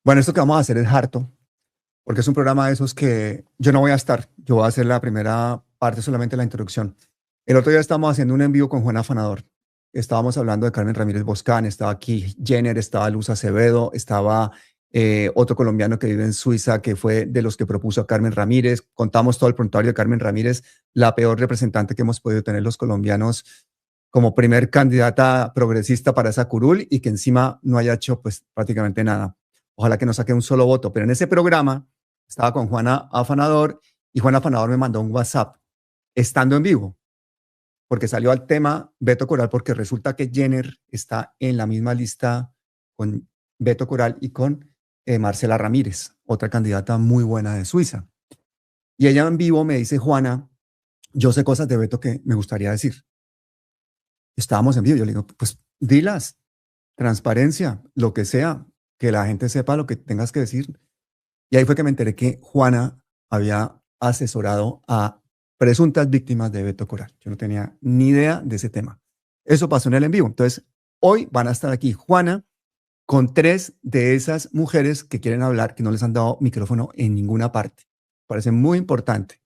Bueno, esto que vamos a hacer es harto, porque es un programa de esos que yo no voy a estar. Yo voy a hacer la primera parte, solamente la introducción. El otro día estábamos haciendo un en vivo con Juan Afanador. Estábamos hablando de Carmen Ramírez Boscán, estaba aquí Jenner, estaba Luz Acevedo, estaba otro colombiano que vive en Suiza, que fue de los que propuso a Carmen Ramírez. Contamos todo el prontuario de Carmen Ramírez, la peor representante que hemos podido tener los colombianos como primer candidata progresista para esa curul y que encima no haya hecho pues prácticamente nada. Ojalá que no saque un solo voto, pero en ese programa estaba con Juana Afanador y Juana Afanador me mandó un WhatsApp estando en vivo, porque salió al tema Beto Coral, porque resulta que Jenner está en la misma lista con Beto Coral y con Marcela Ramírez, otra candidata muy buena de Suiza. Y ella en vivo me dice, Juana, yo sé cosas de Beto que me gustaría decir. Estábamos en vivo, yo le digo, pues dilas, transparencia, lo que sea, que la gente sepa lo que tengas que decir. Y ahí fue que me enteré que Juana había asesorado a presuntas víctimas de Beto Coral. Yo no tenía ni idea de ese tema. Eso pasó en el en vivo. Entonces, hoy van a estar aquí Juana con tres de esas mujeres que quieren hablar, que no les han dado micrófono en ninguna parte. Parece muy importante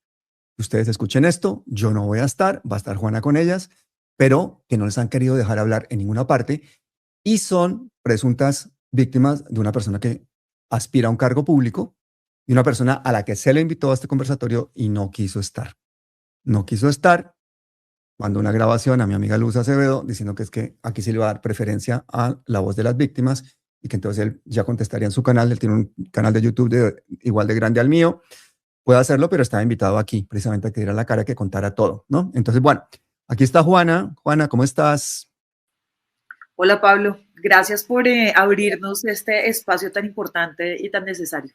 que ustedes escuchen esto. Yo no voy a estar, va a estar Juana con ellas, pero que no les han querido dejar hablar en ninguna parte y son presuntas víctimas de una persona que aspira a un cargo público y una persona a la que se le invitó a este conversatorio y no quiso estar. No quiso estar, mandó una grabación a mi amiga Luz Acevedo diciendo que es que aquí se le va a dar preferencia a la voz de las víctimas y que entonces él ya contestaría en su canal. Él tiene un canal de YouTube igual de grande al mío. Puede hacerlo, pero estaba invitado aquí precisamente a que diera la cara, que contara todo, ¿no? Entonces, bueno, aquí está Juana. Juana, ¿cómo estás? Hola Pablo, gracias por abrirnos este espacio tan importante y tan necesario.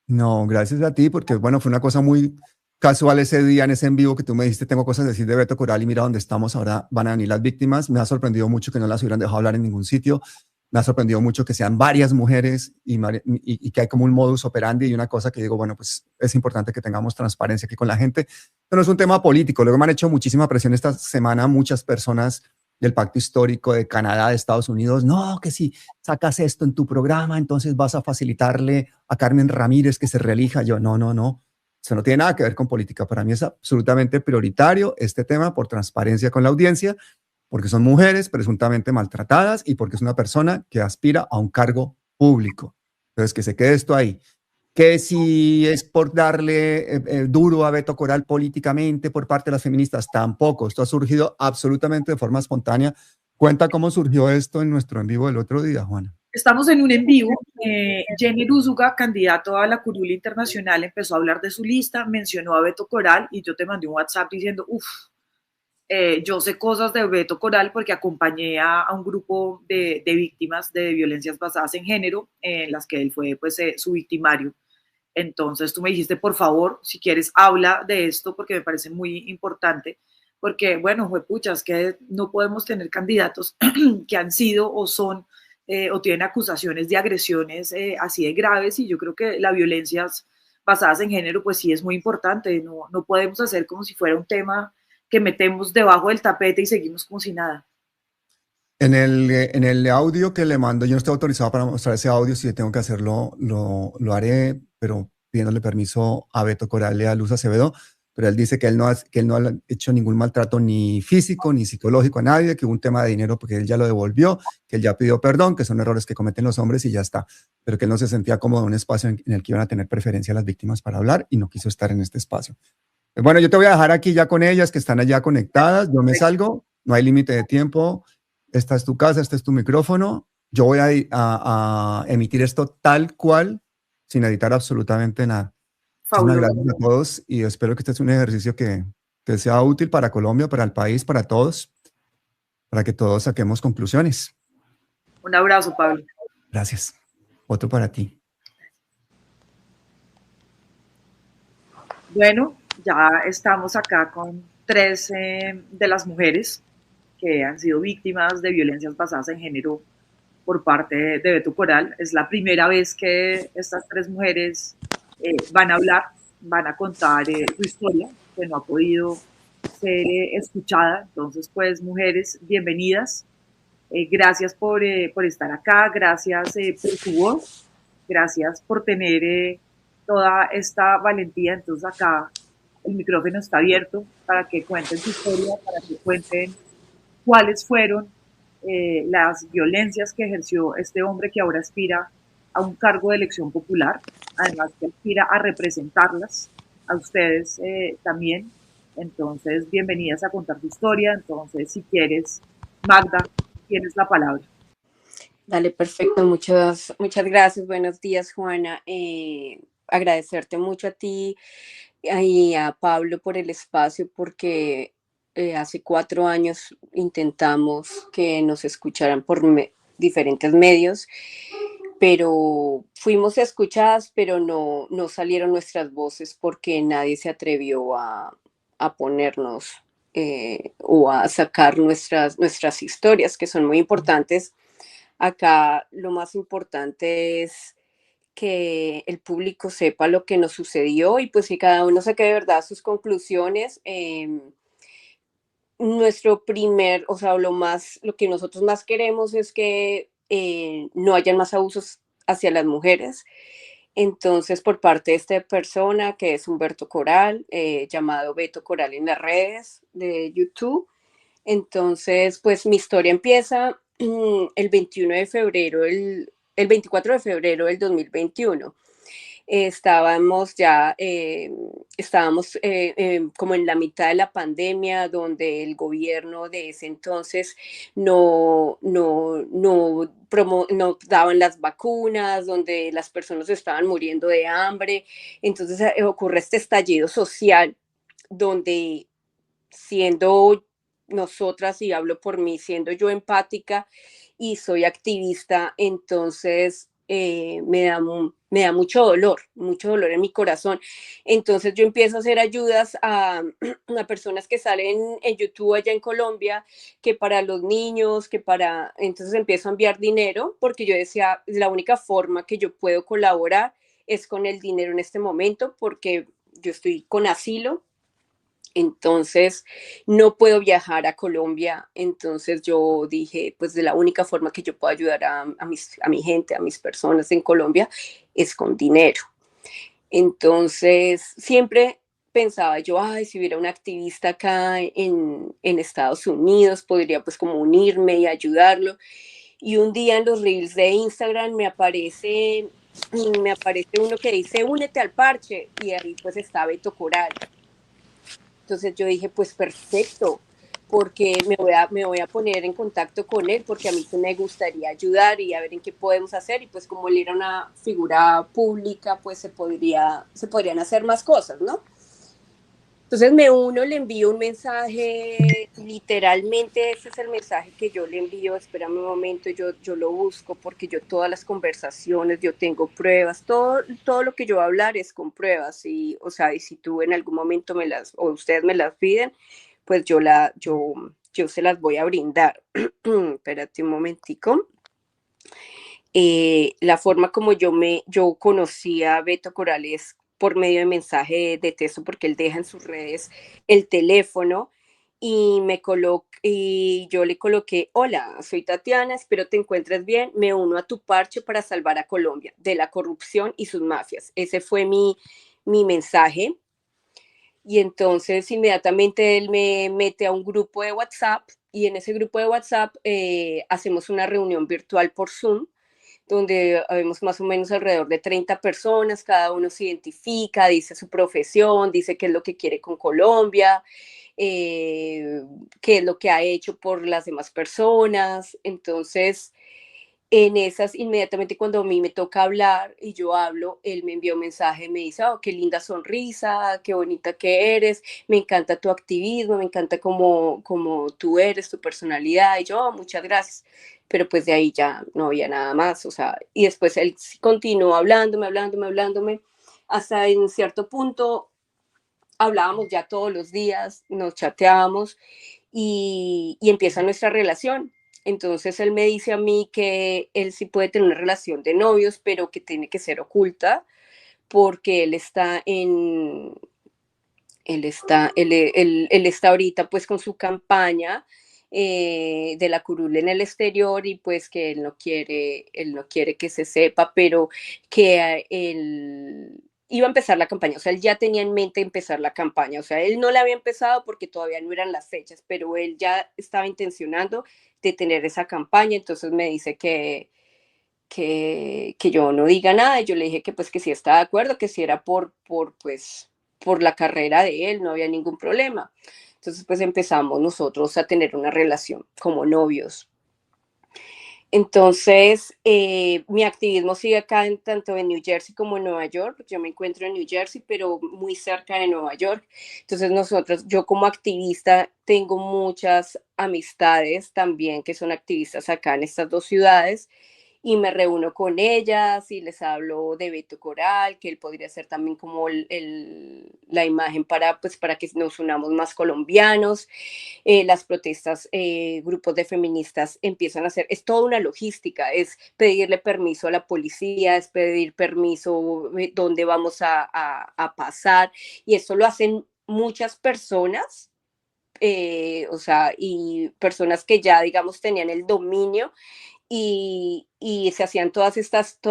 No, gracias a ti, porque bueno, fue una cosa muy casual ese día en ese en vivo que tú me dijiste, tengo cosas que decir de Beto Coral y mira dónde estamos, ahora van a venir las víctimas. Me ha sorprendido mucho que no las hubieran dejado hablar en ningún sitio. Me ha sorprendido mucho que sean varias mujeres y que hay como un modus operandi y una cosa que digo, bueno, pues es importante que tengamos transparencia aquí con la gente. Pero no es un tema político. Luego me han hecho muchísima presión esta semana muchas personas del pacto histórico de Canadá, de Estados Unidos. No, que si sacas esto en tu programa, entonces vas a facilitarle a Carmen Ramírez que se reelija. Yo, no, no, no. Eso no tiene nada que ver con política. Para mí es absolutamente prioritario este tema por transparencia con la audiencia, porque son mujeres presuntamente maltratadas y porque es una persona que aspira a un cargo público. Entonces, que se quede esto ahí. Que si es por darle duro a Beto Coral políticamente por parte de las feministas, tampoco. Esto ha surgido absolutamente de forma espontánea. Cuenta cómo surgió esto en nuestro en vivo del otro día, Juana. Estamos en un en vivo. Jenny Úsuga, candidato a la curul internacional, empezó a hablar de su lista, mencionó a Beto Coral y yo te mandé un WhatsApp diciendo, yo sé cosas de Beto Coral porque acompañé a un grupo de víctimas de violencias basadas en género, en las que él fue pues, su victimario. Entonces tú me dijiste, por favor, si quieres, habla de esto porque me parece muy importante. Porque, bueno, juepuchas, que no podemos tener candidatos que han sido o son o tienen acusaciones de agresiones así de graves y yo creo que las violencias basadas en género pues sí es muy importante. No podemos hacer como si fuera un tema que metemos debajo del tapete y seguimos como si nada. En el audio que le mando, yo no estoy autorizado para mostrar ese audio. Si tengo que hacerlo, lo haré, pero pidiéndole permiso a Beto Coral y a Luz Acevedo. Pero él dice que él no ha hecho ningún maltrato ni físico ni psicológico a nadie, que hubo un tema de dinero porque él ya lo devolvió, que él ya pidió perdón, que son errores que cometen los hombres y ya está. Pero que él no se sentía cómodo en un espacio en el que iban a tener preferencia las víctimas para hablar y no quiso estar en este espacio. Bueno, yo te voy a dejar aquí ya con ellas, que están allá conectadas. Yo me salgo, no hay límite de tiempo. Esta es tu casa, este es tu micrófono. Yo voy a emitir esto tal cual, sin editar absolutamente nada. Muchísimas Fabuloso. gracias a todos y espero que este sea un ejercicio que sea útil para Colombia, para el país, para todos, para que todos saquemos conclusiones. Un abrazo, Pablo. Gracias. Otro para ti. Bueno, ya estamos acá con tres de las mujeres que han sido víctimas de violencias basadas en género por parte de Beto Coral. Es la primera vez que estas tres mujeres van a hablar, van a contar su historia, que no ha podido ser escuchada. Entonces, pues, mujeres, bienvenidas. Gracias por estar acá, gracias por su voz. Gracias por tener toda esta valentía. Entonces acá el micrófono está abierto para que cuenten su historia, para que cuenten cuáles fueron las violencias que ejerció este hombre que ahora aspira a un cargo de elección popular, además que aspira a representarlas, a ustedes también. Entonces, bienvenidas a contar tu historia. Entonces, si quieres, Magda, tienes la palabra. Dale, perfecto. Muchas gracias. Buenos días, Juana. Agradecerte mucho a ti y a Pablo por el espacio, porque hace 4 años intentamos que nos escucharan por diferentes medios, pero fuimos escuchadas, pero no salieron nuestras voces porque nadie se atrevió a ponernos o a sacar nuestras historias, que son muy importantes. Acá lo más importante es que el público sepa lo que nos sucedió y pues que cada uno saque de verdad sus conclusiones. O sea, lo que nosotros más queremos es que no hayan más abusos hacia las mujeres. Entonces, por parte de esta persona, que es Humberto Coral, llamado Beto Coral en las redes de YouTube. Entonces, pues mi historia empieza el 21 de febrero, el 24 de febrero del 2021. Estábamos como en la mitad de la pandemia, donde el gobierno de ese entonces no daban las vacunas, donde las personas estaban muriendo de hambre. Entonces ocurre este estallido social donde, siendo nosotras, y hablo por mí, siendo yo empática y soy activista, entonces me da mucho dolor en mi corazón. Entonces yo empiezo a hacer ayudas a personas que salen en YouTube allá en Colombia, que para los niños, entonces empiezo a enviar dinero, porque yo decía, la única forma que yo puedo colaborar es con el dinero en este momento, porque yo estoy con asilo. Entonces, no puedo viajar a Colombia. Entonces yo dije, pues de la única forma que yo puedo ayudar a mi gente, a mis personas en Colombia, es con dinero. Entonces, siempre pensaba yo, ay, si hubiera un activista acá en Estados Unidos, podría pues como unirme y ayudarlo. Y un día en los reels de Instagram me aparece uno que dice, únete al parche, y ahí pues está Beto Coral. Entonces yo dije, pues perfecto, porque me voy a poner en contacto con él, porque a mí sí me gustaría ayudar y a ver en qué podemos hacer. Y pues como él era una figura pública, pues se podrían hacer más cosas, ¿no? Entonces me uno, le envío un mensaje, literalmente ese es el mensaje que yo le envío. Espérame un momento, yo lo busco, porque yo todas las conversaciones, yo tengo pruebas, todo lo que yo voy a hablar es con pruebas. Y, o sea, y si tú en algún momento o ustedes me las piden, pues yo se las voy a brindar. Espérate un momentico. La forma como yo conocí a Beto Corales por medio de mensaje de texto, porque él deja en sus redes el teléfono, y yo le coloqué: hola, soy Tatiana, espero te encuentres bien, me uno a tu parche para salvar a Colombia de la corrupción y sus mafias. Ese fue mi mensaje. Y entonces inmediatamente él me mete a un grupo de WhatsApp, y en ese grupo de WhatsApp hacemos una reunión virtual por Zoom, donde vemos más o menos alrededor de 30 personas. Cada uno se identifica, dice su profesión, dice qué es lo que quiere con Colombia, qué es lo que ha hecho por las demás personas. Entonces, en esas, inmediatamente cuando a mí me toca hablar y yo hablo, él me envió un mensaje, me dice: oh, qué linda sonrisa, qué bonita que eres, me encanta tu activismo, me encanta como tú eres, tu personalidad. Y yo: oh, muchas gracias. Pero pues de ahí ya no había nada más, o sea, y después él continuó hablándome, hasta en cierto punto hablábamos ya todos los días, nos chateábamos, y empieza nuestra relación. Entonces él me dice a mí que él sí puede tener una relación de novios, pero que tiene que ser oculta, porque él está ahorita pues con su campaña, de la curul en el exterior y pues que él no quiere que se sepa, pero que él iba a empezar la campaña, o sea, él ya tenía en mente empezar la campaña, o sea, él no la había empezado porque todavía no eran las fechas, pero él ya estaba intencionando de tener esa campaña, entonces me dice que yo no diga nada, y yo le dije que pues que sí estaba de acuerdo, que si era pues, por la carrera de él, no había ningún problema. Entonces pues empezamos nosotros a tener una relación como novios. Entonces, mi activismo sigue acá tanto en New Jersey como en Nueva York. Yo me encuentro en New Jersey, pero muy cerca de Nueva York. Entonces, yo como activista tengo muchas amistades también que son activistas acá en estas dos ciudades y me reúno con ellas y les hablo de Beto Coral, que él podría ser también como la imagen pues, para que nos unamos más colombianos. Las protestas, grupos de feministas empiezan a hacer, es toda una logística, es pedirle permiso a la policía, es pedir permiso dónde vamos a pasar, y eso lo hacen muchas personas, o sea, y personas que ya, digamos, tenían el dominio y se hacían todas estas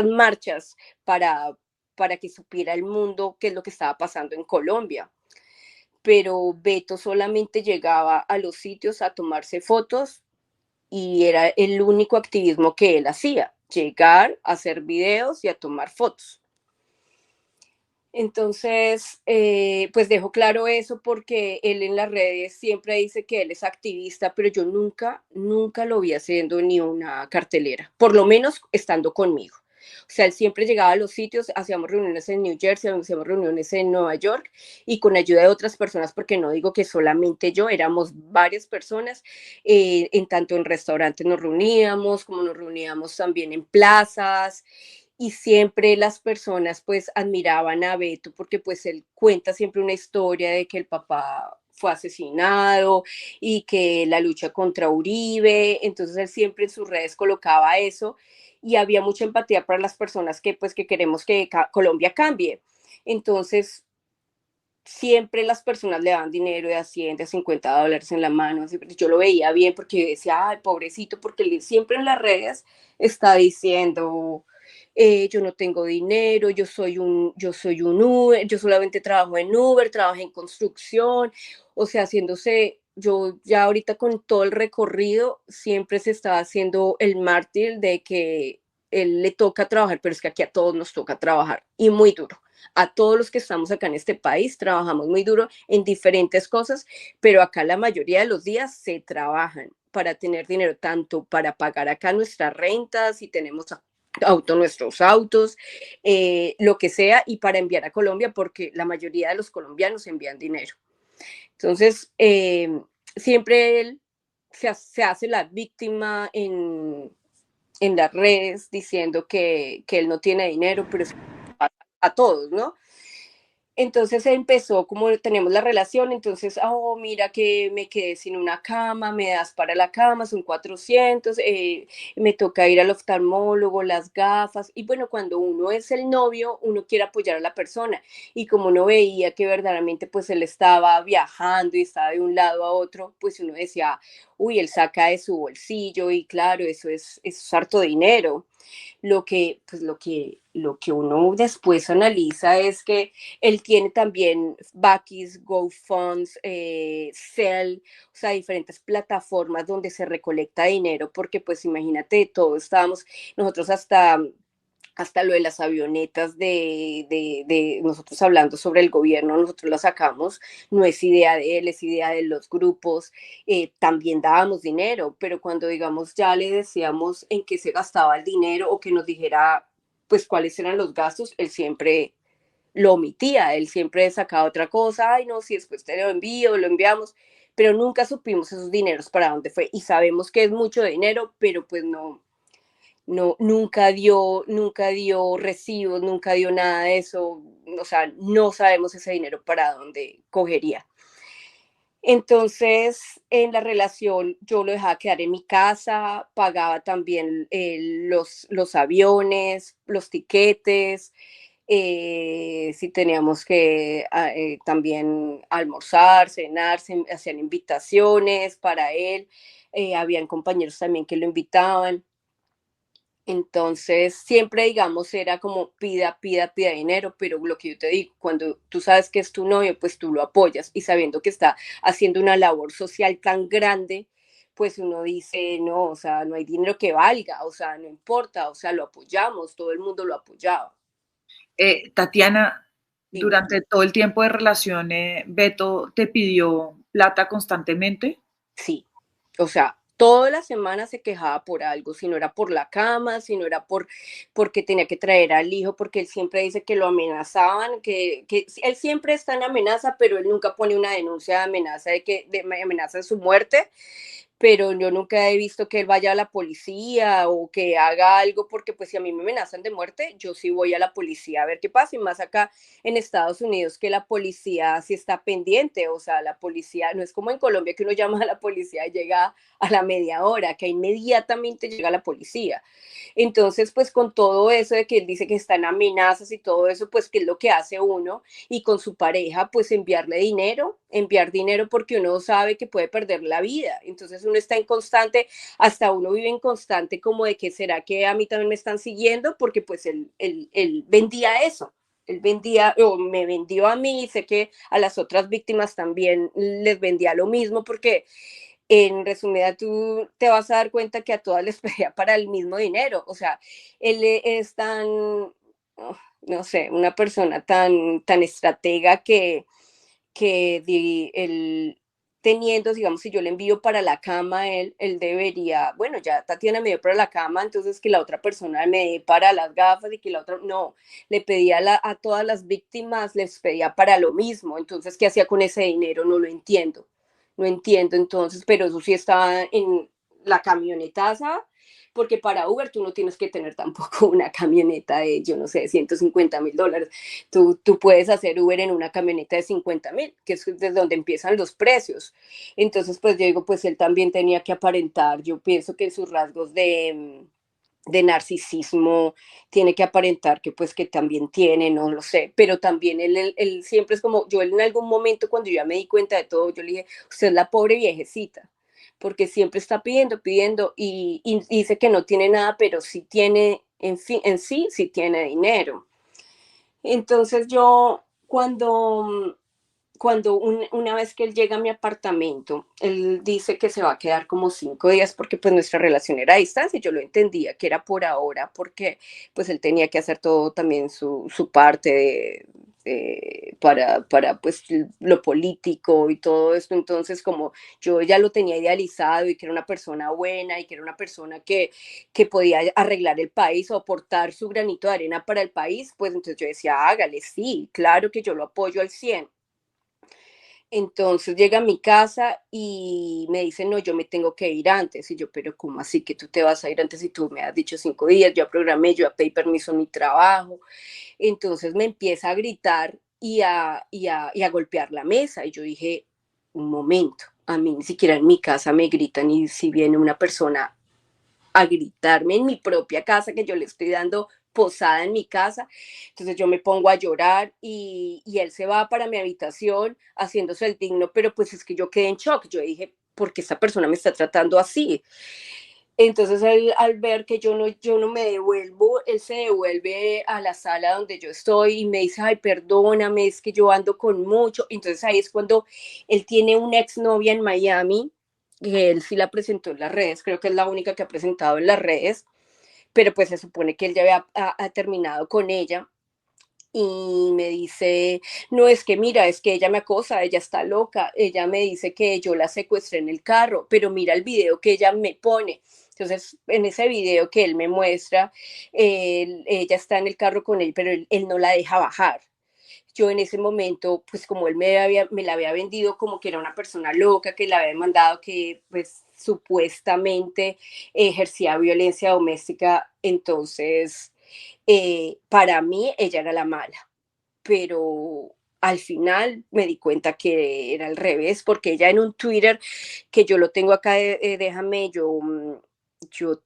marchas para que supiera el mundo qué es lo que estaba pasando en Colombia. Pero Beto solamente llegaba a los sitios a tomarse fotos y era el único activismo que él hacía, llegar, a hacer videos y a tomar fotos. Entonces, pues dejo claro eso porque él en las redes siempre dice que él es activista, pero yo nunca lo vi haciendo ni una cartelera, por lo menos estando conmigo. O sea, él siempre llegaba a los sitios, hacíamos reuniones en New Jersey, hacíamos reuniones en Nueva York y con ayuda de otras personas, porque no digo que solamente yo, éramos varias personas, en tanto en restaurantes nos reuníamos, como nos reuníamos también en plazas, y siempre las personas pues admiraban a Beto porque pues él cuenta siempre una historia de que el papá fue asesinado y que la lucha contra Uribe, entonces él siempre en sus redes colocaba eso y había mucha empatía para las personas que pues que queremos que Colombia cambie. Entonces siempre las personas le daban dinero de a 100, de $50 en la mano. Yo lo veía bien porque yo decía, ay, pobrecito, porque él siempre en las redes está diciendo, yo no tengo dinero, yo soy un Uber, yo solamente trabajo en Uber, trabajo en construcción, o sea, haciéndose, yo ya ahorita con todo el recorrido, siempre se estaba haciendo el mártir de que él le toca trabajar, pero es que aquí a todos nos toca trabajar y muy duro. A todos los que estamos acá en este país trabajamos muy duro en diferentes cosas, pero acá la mayoría de los días se trabajan para tener dinero, tanto para pagar acá nuestras rentas, si tenemos nuestros autos, lo que sea, y para enviar a Colombia, porque la mayoría de los colombianos envían dinero. Entonces, siempre él se hace la víctima en las redes diciendo que él no tiene dinero, pero es a todos, ¿no? Entonces empezó, como tenemos la relación, entonces, oh, mira que me quedé sin una cama, me das para la cama, son 400, me toca ir al oftalmólogo, las gafas, y bueno, cuando uno es el novio, uno quiere apoyar a la persona, y como uno veía que verdaderamente pues él estaba viajando y estaba de un lado a otro, pues uno decía, uy, él saca de su bolsillo, y claro, eso es harto dinero. Lo que uno después analiza es que él tiene también Bakis, GoFunds, Cell, o sea, diferentes plataformas donde se recolecta dinero, porque pues imagínate, nosotros hasta lo de las avionetas de nosotros hablando sobre el gobierno, nosotros lo sacamos, no es idea de él, es idea de los grupos, también dábamos dinero, pero cuando digamos ya le decíamos en qué se gastaba el dinero o que nos dijera pues cuáles eran los gastos, él siempre lo omitía, él siempre sacaba otra cosa, ay no, si después te lo envío, lo enviamos, pero nunca supimos esos dineros para dónde fue y sabemos que es mucho dinero, pero pues nunca dio recibos, nunca dio nada de eso, o sea, no sabemos ese dinero para dónde cogería. Entonces, en la relación yo lo dejaba quedar en mi casa, pagaba también los aviones, los tiquetes, si teníamos que también almorzar, cenar, hacían invitaciones para él, habían compañeros también que lo invitaban. Entonces, siempre, digamos, era como pida, pida, pida dinero, pero lo que yo te digo, cuando tú sabes que es tu novio, pues tú lo apoyas y sabiendo que está haciendo una labor social tan grande, pues uno dice, no, o sea, no hay dinero que valga, o sea, no importa, o sea, lo apoyamos, todo el mundo lo apoyaba. Tatiana, Dime. durante todo el tiempo de relación, Beto te pidió plata constantemente. Sí, o sea, toda la semana se quejaba por algo, si no era por la cama, si no era porque tenía que traer al hijo, porque él siempre dice que lo amenazaban, que él siempre está en amenaza, pero él nunca pone una denuncia de amenaza de amenaza de su muerte, pero yo nunca he visto que él vaya a la policía o que haga algo, porque pues si a mí me amenazan de muerte, yo sí voy a la policía a ver qué pasa, y más acá en Estados Unidos que la policía sí está pendiente, o sea, la policía, no es como en Colombia que uno llama a la policía y llega a la media hora, que inmediatamente llega la policía. Entonces, pues con todo eso de que él dice que están amenazas y todo eso, pues qué es lo que hace uno y con su pareja, pues enviar dinero porque uno sabe que puede perder la vida. Entonces uno está en constante, hasta uno vive en constante como de que será que a mí también me están siguiendo, porque pues él vendía eso. Él vendía, o me vendió a mí, y sé que a las otras víctimas también les vendía lo mismo, porque en resumida, tú te vas a dar cuenta que a todas les pedía para el mismo dinero. O sea, él es tan, no sé, una persona tan estratega que él teniendo, digamos, si yo le envío para la cama a él debería, bueno, ya Tatiana me dio para la cama, entonces que la otra persona me dé para las gafas y que la otra, no, le pedía a todas las víctimas, les pedía para lo mismo, entonces, ¿qué hacía con ese dinero? No lo entiendo, no entiendo entonces, pero eso sí está en la camionetaza, porque para Uber tú no tienes que tener tampoco una camioneta de, yo no sé, $150,000. Tú puedes hacer Uber en una camioneta de 50,000, que es desde donde empiezan los precios. Entonces, pues yo digo, pues él también tenía que aparentar, yo pienso que en sus rasgos de narcisismo tiene que aparentar que pues que también tiene, no lo sé, pero también él siempre es como, yo en algún momento cuando yo ya me di cuenta de todo, yo le dije, usted es la pobre viejecita, porque siempre está pidiendo, pidiendo y dice que no tiene nada, pero sí tiene, en fin, en sí, sí tiene dinero. Entonces yo cuando una vez que él llega a mi apartamento, él dice que se va a quedar como 5 días porque pues nuestra relación era a distancia. Yo lo entendía que era por ahora porque pues él tenía que hacer todo también su parte para pues lo político y todo esto. Entonces como yo ya lo tenía idealizado y que era una persona buena y que era una persona que podía arreglar el país o aportar su granito de arena para el país, pues entonces yo decía, hágale, sí, claro que yo lo apoyo al 100. Entonces llega a mi casa y me dice, no, yo me tengo que ir antes. Y yo, pero ¿cómo así que tú te vas a ir antes si tú me has dicho 5 días? Yo programé, yo pedí permiso en mi trabajo. Entonces me empieza a gritar y a golpear la mesa. Y yo dije, un momento, a mí ni siquiera en mi casa me gritan y si viene una persona a gritarme en mi propia casa, que yo le estoy dando posada en mi casa. Entonces yo me pongo a llorar y él se va para mi habitación haciéndose el digno, pero pues es que yo quedé en shock. Yo dije, ¿por qué esta persona me está tratando así? Entonces él, al ver que yo no me devuelvo, él se devuelve a la sala donde yo estoy y me dice, ay, perdóname, es que yo ando con mucho. Entonces ahí es cuando él tiene una exnovia en Miami, que él sí la presentó en las redes, creo que es la única que ha presentado en las redes, pero pues se supone que él ya había terminado con ella y me dice, no, es que mira, es que ella me acosa, ella está loca, ella me dice que yo la secuestré en el carro, pero mira el video que ella me pone. Entonces, en ese video que él me muestra, ella está en el carro con él, pero él no la deja bajar. Yo en ese momento, pues como él me la había vendido como que era una persona loca, que la había demandado, que pues supuestamente ejercía violencia doméstica, entonces para mí ella era la mala, pero al final me di cuenta que era al revés, porque ella en un Twitter, que yo lo tengo acá, déjame, yo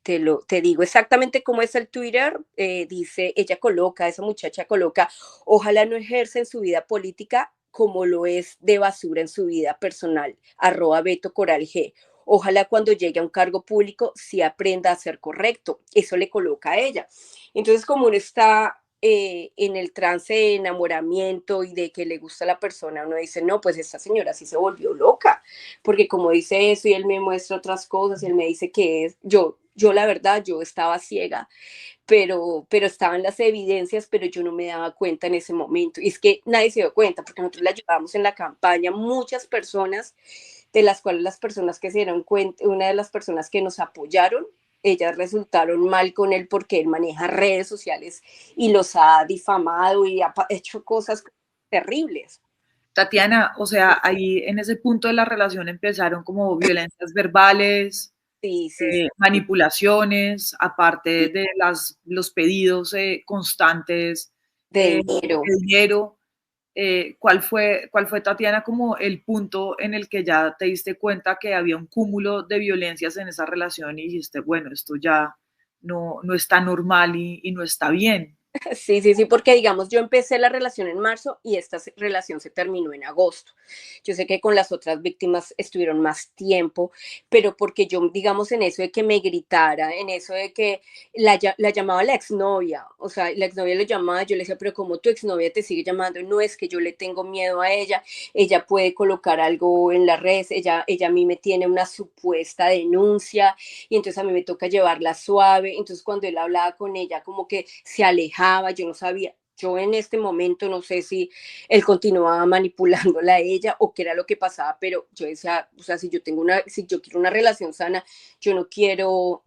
te digo exactamente cómo es el Twitter. Dice, esa muchacha coloca, ojalá no ejerza en su vida política como lo es de basura en su vida personal, @BetoCoralG. Ojalá cuando llegue a un cargo público sí aprenda a ser correcto. Eso le coloca a ella. Entonces, como uno está en el trance de enamoramiento y de que le gusta la persona, uno dice, no, pues esta señora sí se volvió loca, porque como dice eso y él me muestra otras cosas y él me dice que es, yo la verdad, yo estaba ciega, pero estaban las evidencias, pero yo no me daba cuenta en ese momento. Y es que nadie se dio cuenta, porque nosotros la llevamos en la campaña, muchas personas, de las cuales las personas que se dieron cuenta, una de las personas que nos apoyaron, ellas resultaron mal con él porque él maneja redes sociales y los ha difamado y ha hecho cosas terribles. Tatiana, o sea, ahí en ese punto de la relación empezaron como violencias verbales, Sí, sí, manipulaciones, aparte de los pedidos constantes de dinero. de dinero. ¿Cuál fue, Tatiana, como el punto en el que ya te diste cuenta que había un cúmulo de violencias en esa relación y dijiste, bueno, esto ya no está normal y no está bien? Sí, sí, sí, porque digamos, yo empecé la relación en marzo y esta relación se terminó en agosto. Yo sé que con las otras víctimas estuvieron más tiempo, pero porque yo, digamos, en eso de que me gritara, en eso de que la llamaba la exnovia, o sea, la exnovia le llamaba, yo le decía, pero como tu exnovia te sigue llamando, no es que yo le tengo miedo a ella puede colocar algo en las redes, ella a mí me tiene una supuesta denuncia y entonces a mí me toca llevarla suave, entonces cuando él hablaba con ella como que se alejaba, yo no sabía, yo en este momento no sé si él continuaba manipulándola a ella o qué era lo que pasaba, pero yo decía, o sea, si yo quiero una relación sana, yo no quiero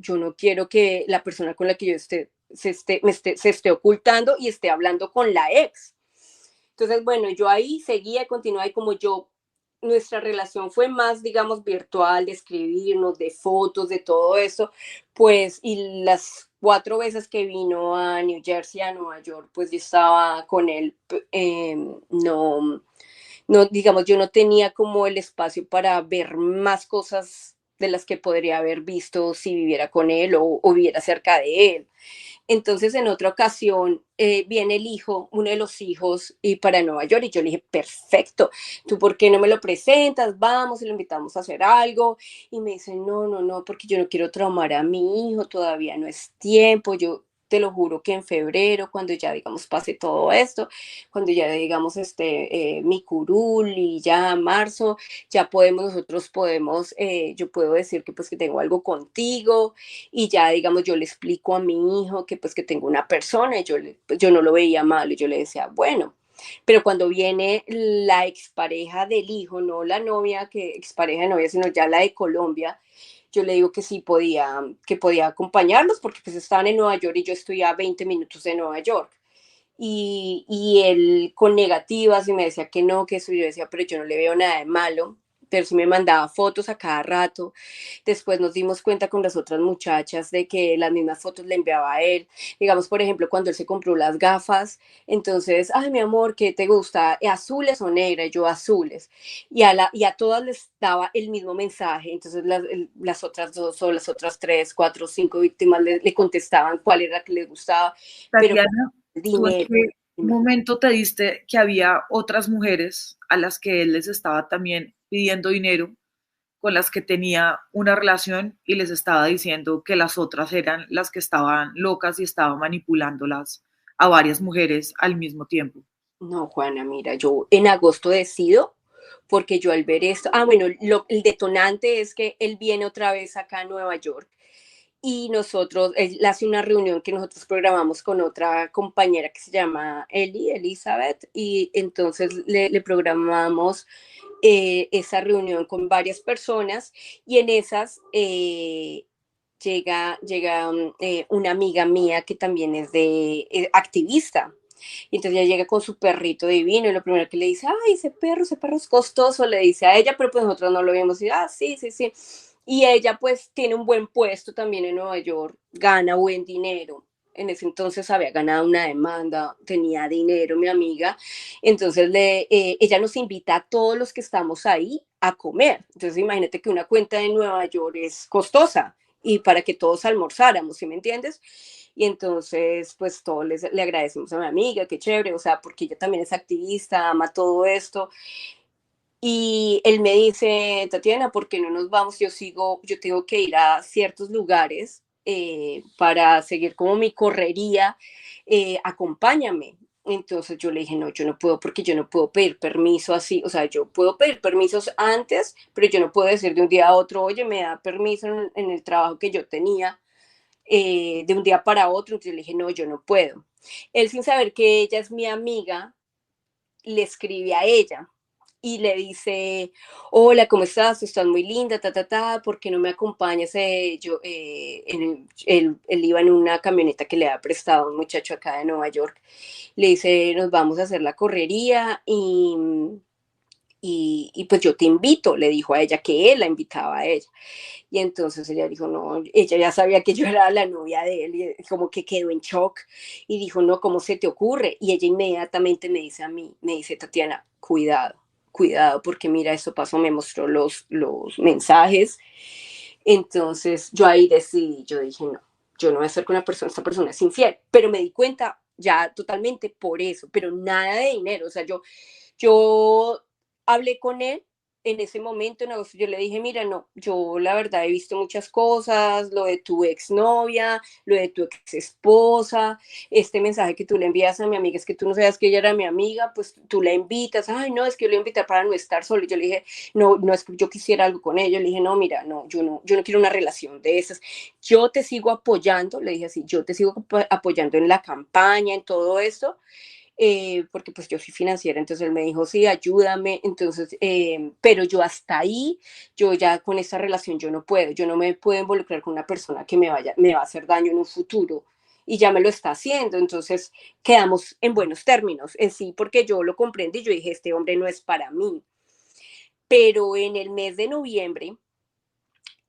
que la persona con la que yo se esté ocultando y esté hablando con la ex. Entonces, bueno, yo ahí seguía, continuaba y como nuestra relación fue más, digamos, virtual, de escribirnos, de fotos, de todo eso, pues, y las 4 veces que vino a New Jersey, a Nueva York, pues yo estaba con él, no, digamos, yo no tenía como el espacio para ver más cosas de las que podría haber visto si viviera con él o viviera cerca de él. Entonces, en otra ocasión, viene uno de los hijos, y para Nueva York, y yo le dije, perfecto, ¿tú por qué no me lo presentas? Vamos y lo invitamos a hacer algo. Y me dice, no, no, no, porque yo no quiero traumar a mi hijo, todavía no es tiempo, yo te lo juro que en febrero, cuando ya, digamos, pase todo esto, cuando ya, digamos, mi curul y ya marzo, ya nosotros podemos, yo puedo decir que pues que tengo algo contigo, y ya, digamos, yo le explico a mi hijo que pues que tengo una persona y yo no lo veía mal y yo le decía, bueno, pero cuando viene la expareja del hijo, no la novia, que expareja de novia, sino ya la de Colombia, yo le digo que sí que podía acompañarlos porque pues estaban en Nueva York y yo estoy a 20 minutos de Nueva York. Y él con negativas y me decía que no, que eso, yo decía, pero yo no le veo nada de malo, pero sí me mandaba fotos a cada rato. Después nos dimos cuenta con las otras muchachas de que las mismas fotos le enviaba a él. Digamos, por ejemplo, cuando él se compró las gafas, entonces, ay, mi amor, ¿qué te gusta? ¿Azules o negras? Y yo, azules. Y a todas les daba el mismo mensaje. Entonces, las otras dos o las otras 3, 4, 5 víctimas le contestaban cuál era que les gustaba. Pero Tatiana, ¿tú en dinero. qué momento te diste que había otras mujeres a las que él les estaba también pidiendo dinero, con las que tenía una relación y les estaba diciendo que las otras eran las que estaban locas y estaba manipulándolas a varias mujeres al mismo tiempo? No, Juana, mira, yo en agosto decido, porque yo al ver esto, bueno, el detonante es que él viene otra vez acá a Nueva York y él hace una reunión que nosotros programamos con otra compañera que se llama Elizabeth, y entonces le programamos esa reunión con varias personas y en esas llega una amiga mía que también es activista. Y entonces ella llega con su perrito divino y lo primero que le dice, ay, ese perro es costoso, le dice a ella, pero pues nosotros no lo vimos y, sí, sí, sí. Y ella pues tiene un buen puesto también en Nueva York, gana buen dinero. En ese entonces había ganado una demanda, tenía dinero mi amiga. Entonces ella nos invita a todos los que estamos ahí a comer. Entonces imagínate que una cuenta de Nueva York es costosa y para que todos almorzáramos, ¿sí me entiendes? Y entonces, pues todos le agradecemos a mi amiga, qué chévere, o sea, porque ella también es activista, ama todo esto. Y él me dice, Tatiana, ¿por qué no nos vamos? Yo tengo que ir a ciertos lugares para seguir como mi correría, acompáñame. Entonces yo le dije, no, yo no puedo porque yo no puedo pedir permiso así, o sea, yo puedo pedir permisos antes, pero yo no puedo decir de un día a otro, oye, me da permiso en el trabajo que yo tenía de un día para otro. Entonces yo le dije, no, yo no puedo. Él, sin saber que ella es mi amiga, le escribe a ella y le dice, hola, ¿cómo estás? Tú estás muy linda, ¿por qué no me acompañas? Él iba en una camioneta que le había prestado a un muchacho acá de Nueva York. Le dice, nos vamos a hacer la correría y pues yo te invito, le dijo a ella que él la invitaba a ella. Y entonces ella dijo, no, ella ya sabía que yo era la novia de él, y como que quedó en shock y dijo, no, ¿cómo se te ocurre? Y ella inmediatamente me dice a mí, me dice, Tatiana, cuidado, cuidado, porque mira, esto pasó, me mostró los mensajes. Entonces yo ahí decidí, yo dije, no, yo no voy a estar con una persona, esta persona es infiel, pero me di cuenta ya totalmente por eso, pero nada de dinero, o sea, yo hablé con él en ese momento, en agosto, yo le dije, mira, no, yo la verdad he visto muchas cosas, lo de tu exnovia, lo de tu ex esposa, este mensaje que tú le envías a mi amiga, es que tú no sabías que ella era mi amiga, pues tú la invitas, ay, no, es que yo le voy a invitar para no estar solo. Y yo le dije, no, no es que yo quisiera algo con ella. Le dije, no, mira, no, yo no quiero una relación de esas. Yo te sigo apoyando, le dije así, yo te sigo apoyando en la campaña, en todo esto, porque pues yo soy financiera. Entonces él me dijo, sí, ayúdame. Entonces, pero yo hasta ahí, yo ya con esta relación yo no puedo, yo no me puedo involucrar con una persona que me va a hacer daño en un futuro, y ya me lo está haciendo. Entonces quedamos en buenos términos, en sí, porque yo lo comprendí, yo dije, este hombre no es para mí. Pero en el mes de noviembre,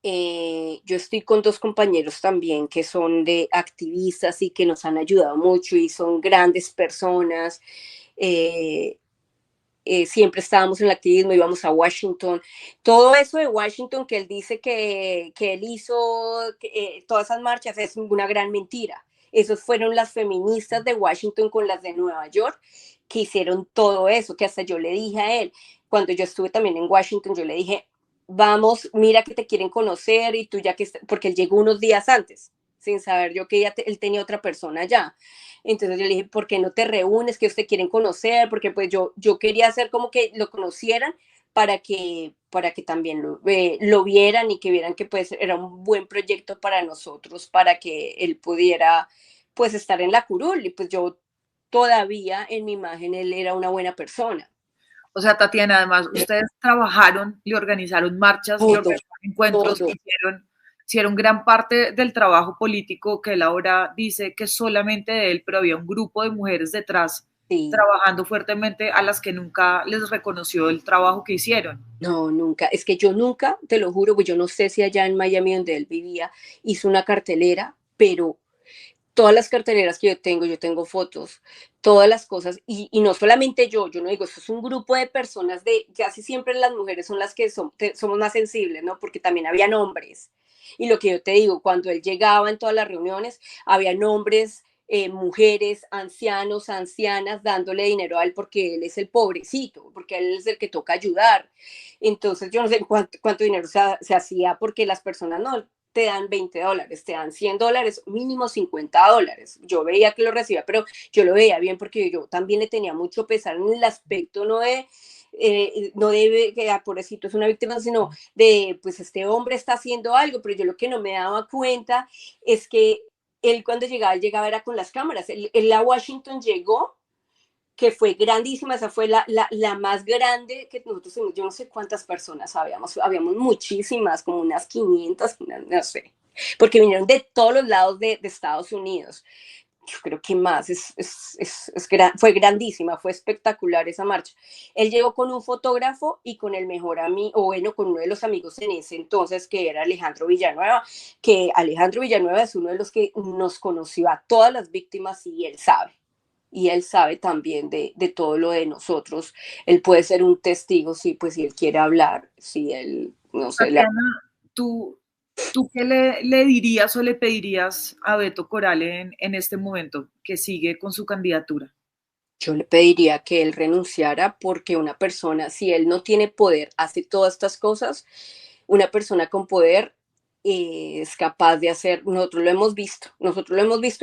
yo estoy con dos compañeros también que son de activistas y que nos han ayudado mucho y son grandes personas. Eh, Siempre estábamos en el activismo, íbamos a Washington. Todo eso de Washington que él dice que él hizo, todas esas marchas, es una gran mentira. Esos fueron las feministas de Washington con las de Nueva York que hicieron todo eso, que hasta yo le dije a él, cuando yo estuve también en Washington, yo le dije, vamos, mira que te quieren conocer y tú ya que, porque él llegó unos días antes, sin saber yo que él tenía otra persona allá. Entonces yo le dije, ¿por qué no te reúnes? Que ustedes quieren conocer, porque pues yo quería hacer como que lo conocieran para que también lo vieran y que vieran que pues era un buen proyecto para nosotros, para que él pudiera pues estar en la curul. Y pues yo todavía en mi imagen él era una buena persona. O sea, Tatiana, además, ustedes trabajaron, le organizaron marchas, le organizaron encuentros, hicieron gran parte del trabajo político que él ahora dice que solamente de él, pero había un grupo de mujeres detrás trabajando fuertemente a las que nunca les reconoció el trabajo que hicieron. No, nunca. Es que yo nunca, te lo juro, pues yo no sé si allá en Miami donde él vivía hizo una cartelera, pero todas las carteleras que yo tengo fotos, todas las cosas, y no solamente yo no digo, esto es un grupo de personas, casi siempre las mujeres son las que somos más sensibles, ¿no? Porque también habían hombres. Y lo que yo te digo, cuando él llegaba en todas las reuniones, habían hombres, mujeres, ancianos, ancianas, dándole dinero a él porque él es el pobrecito, porque él es el que toca ayudar. Entonces yo no sé cuánto dinero se hacía porque las personas no te dan $20, te dan $100, mínimo $50. Yo veía que lo recibía, pero yo lo veía bien porque yo también le tenía mucho pesar en el aspecto no debe que pobrecito es una víctima, sino de pues este hombre está haciendo algo. Pero yo lo que no me daba cuenta es que él cuando él llegaba era con las cámaras. Él a Washington llegó, que fue grandísima, esa fue la más grande que nosotros tuvimos. Yo no sé cuántas personas habíamos muchísimas, como unas 500, no sé, porque vinieron de todos los lados de Estados Unidos. Yo creo que más, fue grandísima, fue espectacular esa marcha. Él llegó con un fotógrafo y con el mejor amigo, o bueno, con uno de los amigos en ese entonces, que era Alejandro Villanueva, que Alejandro Villanueva es uno de los que nos conoció a todas las víctimas y él sabe. Y él sabe también de todo lo de nosotros. Él puede ser un testigo, sí, pues si él quiere hablar, si él, no sé. Tatiana, tú ¿Tú qué le dirías o le pedirías a Beto Coral en este momento que sigue con su candidatura? Yo le pediría que él renunciara porque una persona, si él no tiene poder, hace todas estas cosas, una persona con poder es capaz de hacer, nosotros lo hemos visto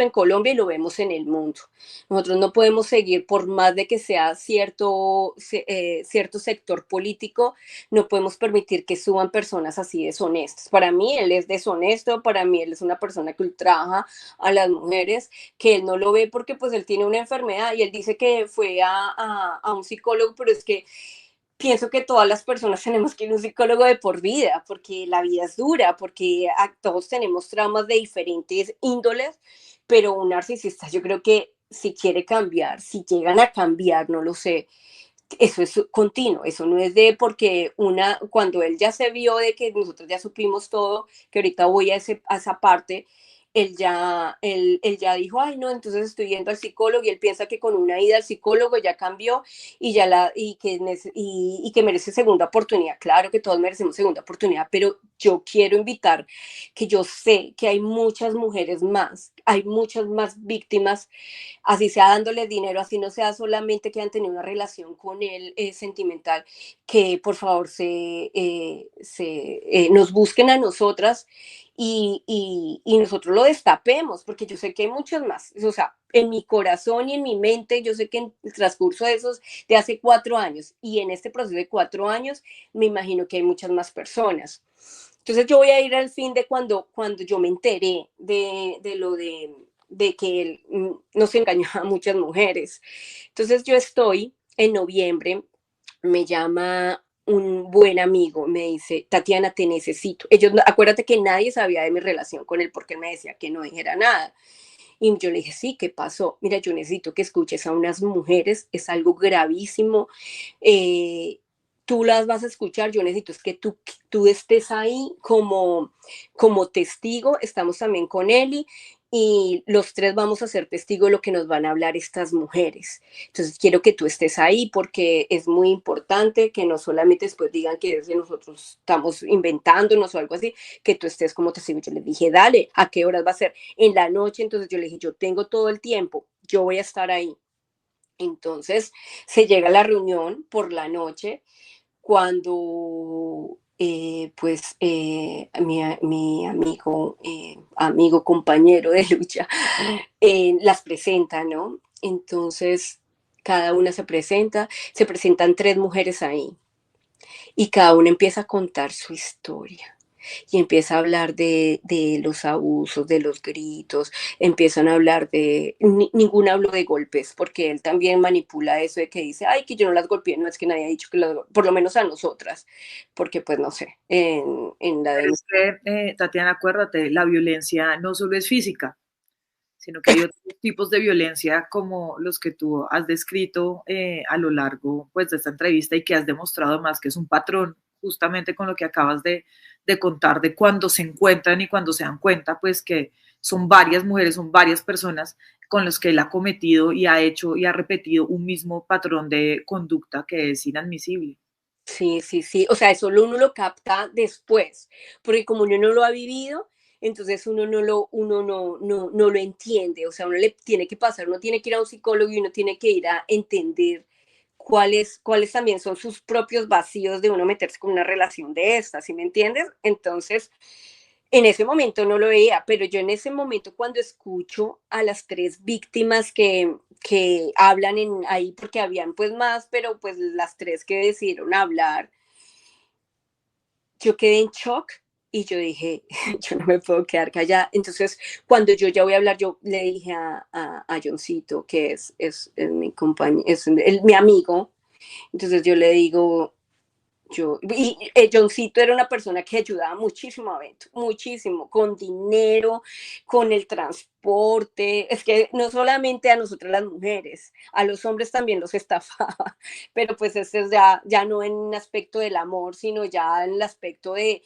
en Colombia y lo vemos en el mundo. Nosotros no podemos seguir, por más de que sea cierto sector político, no podemos permitir que suban personas así deshonestas. Para mí él es deshonesto, para mí él es una persona que ultraja a las mujeres, que él no lo ve porque pues él tiene una enfermedad y él dice que fue a un psicólogo, pero es que pienso que todas las personas tenemos que ir a un psicólogo de por vida, porque la vida es dura, porque todos tenemos traumas de diferentes índoles, pero un narcisista yo creo que si quiere cambiar, si llegan a cambiar, no lo sé, eso es continuo, eso no es de porque cuando él ya se vio de que nosotros ya supimos todo, que ahorita voy a esa parte, él ya dijo, ay no, entonces estoy yendo al psicólogo y él piensa que con una ida al psicólogo ya cambió y que merece segunda oportunidad. Claro que todos merecemos segunda oportunidad, pero yo quiero invitar que yo sé que hay muchas mujeres más, hay muchas más víctimas, así sea dándole dinero, así no sea solamente que han tenido una relación con él sentimental, que por favor nos busquen a nosotras y nosotros lo destapemos, porque yo sé que hay muchas más. O sea, en mi corazón y en mi mente, yo sé que en el transcurso de hace 4 años y en este proceso de 4 años, me imagino que hay muchas más personas. Entonces yo voy a ir al fin de cuando yo me enteré de lo de que él nos engañaba a muchas mujeres. Entonces yo estoy en noviembre, me llama un buen amigo, me dice, Tatiana, te necesito. Acuérdate que nadie sabía de mi relación con él porque él me decía que no dijera nada. Y yo le dije, sí, ¿qué pasó? Mira, yo necesito que escuches a unas mujeres, es algo gravísimo. Eh, tú las vas a escuchar, yo necesito es que tú estés ahí como testigo, estamos también con Eli y los tres vamos a ser testigos de lo que nos van a hablar estas mujeres. Entonces quiero que tú estés ahí porque es muy importante que no solamente después digan que nosotros estamos inventándonos o algo así, que tú estés como testigo. Yo les dije, dale, ¿a qué horas va a ser? En la noche. Entonces yo le dije, yo tengo todo el tiempo, yo voy a estar ahí. Entonces se llega a la reunión por la noche cuando mi amigo, compañero de lucha, las presenta, ¿no? Entonces, cada una se presentan 3 mujeres ahí y cada una empieza a contar su historia y empieza a hablar de los abusos, de los gritos, empiezan a hablar ninguna habló de golpes, porque él también manipula eso de que dice, ay, que yo no las golpeé, no es que nadie ha dicho que por lo menos a nosotras, porque pues no sé, en la Pero es que, Tatiana, acuérdate, la violencia no solo es física, sino que hay otros tipos de violencia como los que tú has descrito a lo largo pues, de esta entrevista y que has demostrado más que es un patrón justamente con lo que acabas de contar de cuando se encuentran y cuando se dan cuenta pues que son varias mujeres, son varias personas con las que él ha cometido y ha hecho y ha repetido un mismo patrón de conducta que es inadmisible. Sí, sí, sí. O sea, eso uno lo capta después, porque como uno no lo ha vivido, entonces uno no lo entiende. O sea, uno le tiene que pasar, uno tiene que ir a un psicólogo y uno tiene que ir a entender cuáles también son sus propios vacíos de uno meterse con una relación de esta, ¿sí me entiendes? Entonces, en ese momento no lo veía, pero yo en ese momento cuando escucho a las 3 víctimas que hablan ahí, porque habían pues más, pero pues las 3 que decidieron hablar, yo quedé en shock y yo dije, yo no me puedo quedar callada. Entonces, cuando yo ya voy a hablar, yo le dije a Johncito, que es mi compañero, mi amigo, entonces yo le digo, Johncito era una persona que ayudaba muchísimo a Beto, muchísimo, con dinero, con el transporte, transporte, es que no solamente a nosotras las mujeres, a los hombres también los estafaba, pero pues ese es ya no en un aspecto del amor, sino ya en el aspecto de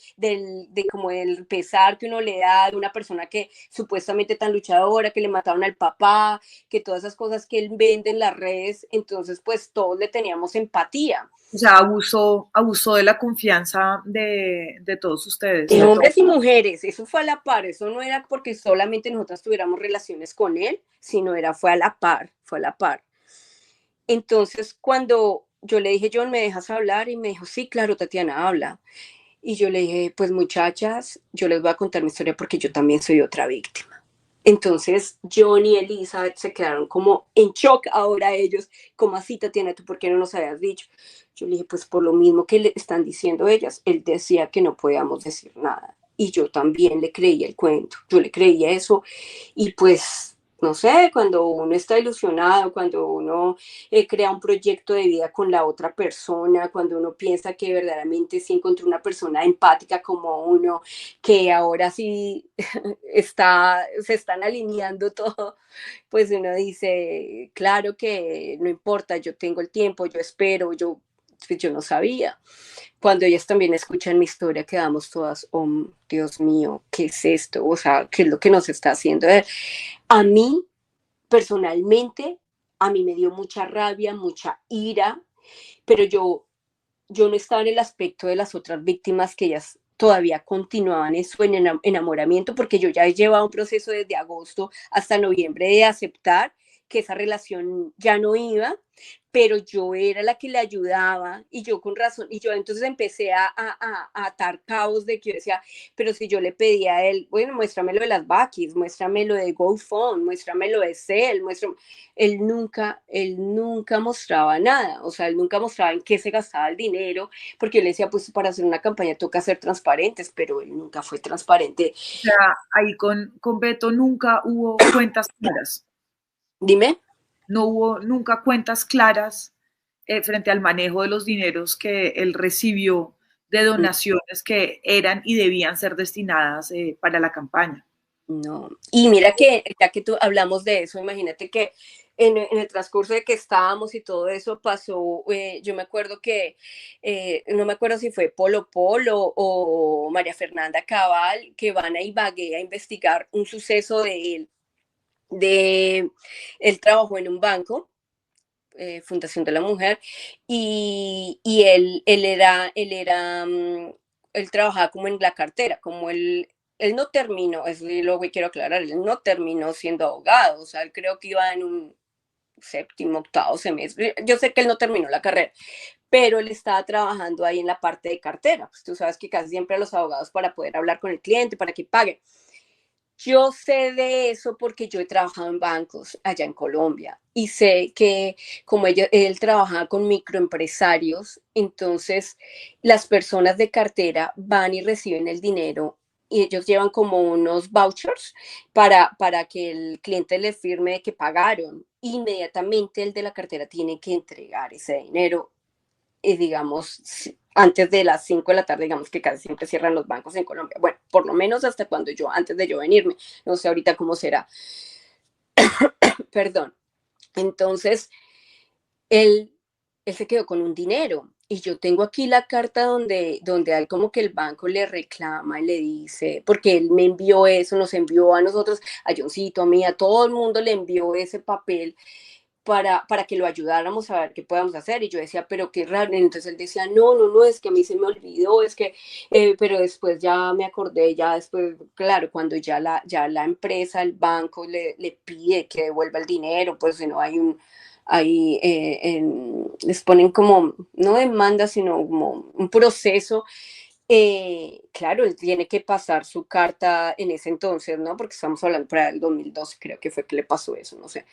como el pesar que uno le da de una persona que supuestamente tan luchadora, que le mataron al papá, que todas esas cosas que él vende en las redes, entonces pues todos le teníamos empatía. O sea, abusó de la confianza de todos ustedes. De hombres y mujeres, eso fue a la par, eso no era porque solamente nosotras tuviéramos relaciones con él, sino fue a la par, fue a la par. Entonces, cuando yo le dije, John, ¿me dejas hablar? Y me dijo, sí, claro, Tatiana, habla. Y yo le dije, pues muchachas, yo les voy a contar mi historia porque yo también soy otra víctima. Entonces, John y Elizabeth se quedaron como en shock ahora ellos, como así, Tatiana, ¿tú por qué no nos habías dicho? Yo le dije, pues por lo mismo que le están diciendo ellas, él decía que no podíamos decir nada. Y yo también le creía el cuento, yo le creía eso. Y pues, no sé, cuando uno está ilusionado, cuando uno crea un proyecto de vida con la otra persona, cuando uno piensa que verdaderamente sí encontró una persona empática como uno, que ahora sí se están alineando todo, pues uno dice, claro que no importa, yo tengo el tiempo, yo espero, pues yo no sabía. Cuando ellas también escuchan mi historia, quedamos todas, oh, Dios mío, ¿qué es esto? O sea, ¿qué es lo que nos está haciendo? A mí, personalmente, a mí me dio mucha rabia, mucha ira, pero yo no estaba en el aspecto de las otras víctimas que ellas todavía continuaban en su enamoramiento, porque yo ya llevaba un proceso desde agosto hasta noviembre de aceptar que esa relación ya no iba, pero yo era la que le ayudaba y yo con razón, y yo entonces empecé a atar cabos de que yo decía, pero si yo le pedía a él, bueno, muéstrame lo de las Bakis, muéstrame lo de GoFund, muéstrame lo de Cel, él nunca mostraba nada, o sea, él nunca mostraba en qué se gastaba el dinero, porque yo le decía, pues para hacer una campaña toca ser transparentes, pero él nunca fue transparente. O sea, ahí con Beto nunca hubo cuentas claras. Dime. No hubo nunca cuentas claras frente al manejo de los dineros que él recibió de donaciones que eran y debían ser destinadas para la campaña. No, y mira que ya que tú hablamos de eso, imagínate que en el transcurso de que estábamos y todo eso pasó, yo me acuerdo que, no me acuerdo si fue Polo Polo o María Fernanda Cabal, que van a Ibagué a investigar un suceso él trabajó en un banco, Fundación de la Mujer, y él trabajaba como en la cartera, como él no terminó, es lo que quiero aclarar, él no terminó siendo abogado, o sea, él creo que iba en un séptimo, octavo semestre, yo sé que él no terminó la carrera, pero él estaba trabajando ahí en la parte de cartera, pues tú sabes que casi siempre los abogados para poder hablar con el cliente, para que pague. Yo sé de eso porque yo he trabajado en bancos allá en Colombia y sé que como él trabajaba con microempresarios, entonces las personas de cartera van y reciben el dinero y ellos llevan como unos vouchers para que el cliente les firme que pagaron. Inmediatamente el de la cartera tiene que entregar ese dinero, digamos, antes de las 5 de la tarde, digamos que casi siempre cierran los bancos en Colombia. Bueno, por lo menos hasta antes de yo venirme. No sé ahorita cómo será. Perdón. Entonces, él se quedó con un dinero. Y yo tengo aquí la carta donde hay como que el banco le reclama y le dice, porque él me envió eso, nos envió a nosotros, a Johncito, a mí, a todo el mundo le envió ese papel para que lo ayudáramos a ver qué podemos hacer. Y yo decía, pero qué raro. Entonces él decía, no, es que a mí se me olvidó, es que, pero después ya me acordé, ya después, claro, cuando ya la empresa, el banco le pide que devuelva el dinero, pues si no hay les ponen como, no demanda, sino como un proceso. Claro, él tiene que pasar su carta en ese entonces, ¿no? Porque estamos hablando para el 2012, creo que fue que le pasó eso, no sé.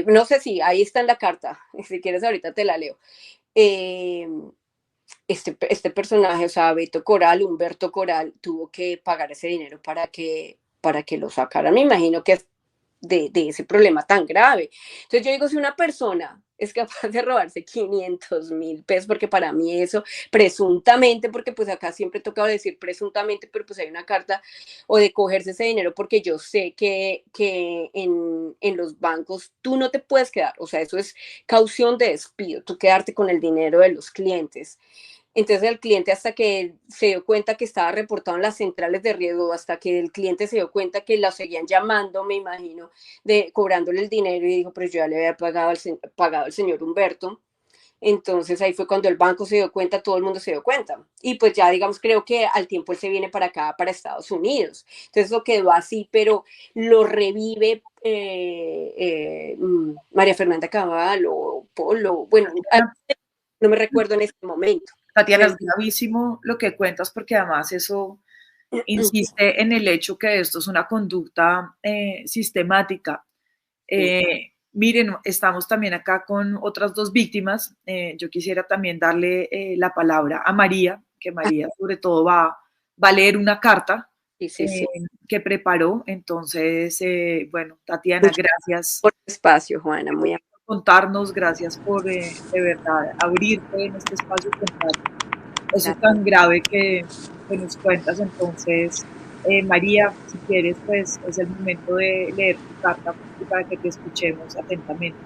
No sé si ahí está en la carta, si quieres ahorita te la leo. Este personaje, o sea, Humberto Coral, tuvo que pagar ese dinero para que lo sacaran. Me imagino que es de ese problema tan grave. Entonces yo digo, si una persona es capaz de robarse 500.000 pesos, porque para mí eso, presuntamente, porque pues acá siempre he tocado decir presuntamente, pero pues hay una carta, o de cogerse ese dinero, porque yo sé que en los bancos tú no te puedes quedar, o sea, eso es caución de despido, tú quedarte con el dinero de los clientes. Entonces el cliente, hasta que se dio cuenta que estaba reportado en las centrales de riesgo, hasta que el cliente se dio cuenta que la seguían llamando, me imagino, cobrándole el dinero, y dijo, pero yo ya le había pagado al señor Humberto. Entonces ahí fue cuando el banco se dio cuenta, todo el mundo se dio cuenta. Y pues ya, digamos, creo que al tiempo él se viene para acá, para Estados Unidos. Entonces eso quedó así, pero lo revive María Fernanda Cabal o Polo, bueno, no me recuerdo en este momento. Tatiana, es gravísimo lo que cuentas, porque además eso insiste en el hecho que esto es una conducta sistemática. Miren, estamos también acá con otras dos víctimas. Yo quisiera también darle la palabra a María, que María sobre todo va a leer una carta que preparó. Entonces, bueno, Tatiana, gracias por el espacio, Juana, muy amable. Contarnos, gracias por de verdad abrirte en este espacio, contar eso tan grave que nos cuentas. Entonces, María, si quieres, pues es el momento de leer tu carta y para que te escuchemos atentamente.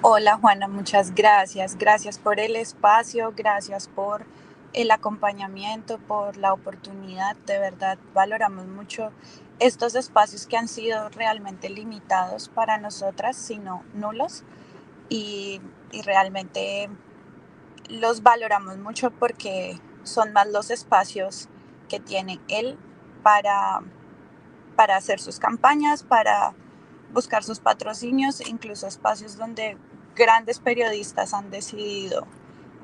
Hola Juana, muchas gracias. Gracias por el espacio, gracias por el acompañamiento, por la oportunidad. De verdad, valoramos mucho estos espacios que han sido realmente limitados para nosotras, sino nulos. Y realmente los valoramos mucho porque son más los espacios que tiene él para hacer sus campañas, para buscar sus patrocinios, incluso espacios donde grandes periodistas han decidido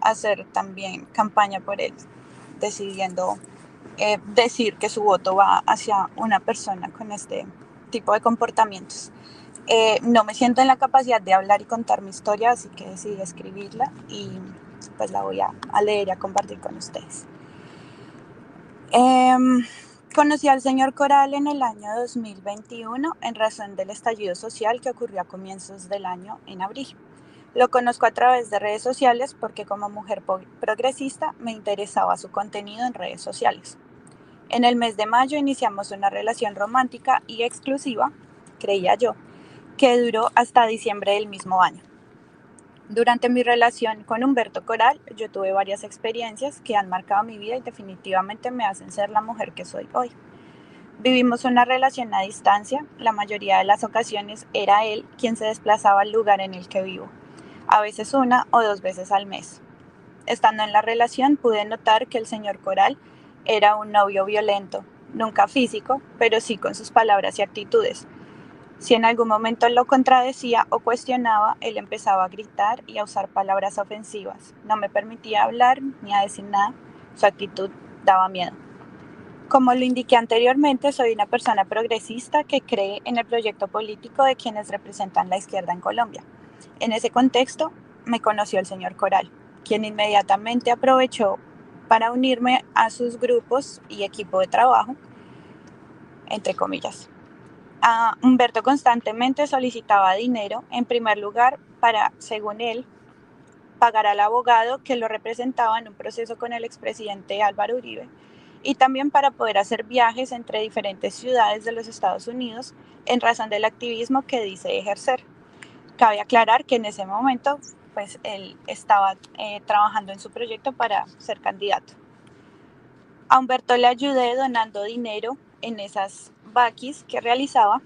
hacer también campaña por él, decidiendo decir que su voto va hacia una persona con este tipo de comportamientos. No me siento en la capacidad de hablar y contar mi historia, así que decidí escribirla y pues la voy a leer y a compartir con ustedes. Conocí al señor Coral en el año 2021 en razón del estallido social que ocurrió a comienzos del año en abril. Lo conozco a través de redes sociales porque como mujer progresista me interesaba su contenido en redes sociales. En el mes de mayo iniciamos una relación romántica y exclusiva, creía yo, que duró hasta diciembre del mismo año. Durante mi relación con Humberto Coral, yo tuve varias experiencias que han marcado mi vida y definitivamente me hacen ser la mujer que soy hoy. Vivimos una relación a distancia, la mayoría de las ocasiones era él quien se desplazaba al lugar en el que vivo, a veces 1 o 2 veces al mes. Estando en la relación pude notar que el señor Coral era un novio violento, nunca físico, pero sí con sus palabras y actitudes. Si en algún momento lo contradecía o cuestionaba, él empezaba a gritar y a usar palabras ofensivas. No me permitía hablar ni a decir nada. Su actitud daba miedo. Como lo indiqué anteriormente, soy una persona progresista que cree en el proyecto político de quienes representan la izquierda en Colombia. En ese contexto, me conoció el señor Coral, quien inmediatamente aprovechó para unirme a sus grupos y equipo de trabajo, entre comillas. Humberto constantemente solicitaba dinero, en primer lugar, para, según él, pagar al abogado que lo representaba en un proceso con el expresidente Álvaro Uribe, y también para poder hacer viajes entre diferentes ciudades de los Estados Unidos en razón del activismo que dice ejercer. Cabe aclarar que en ese momento, pues, él estaba trabajando en su proyecto para ser candidato. A Humberto le ayudé donando dinero en esas vaquis que realizaba.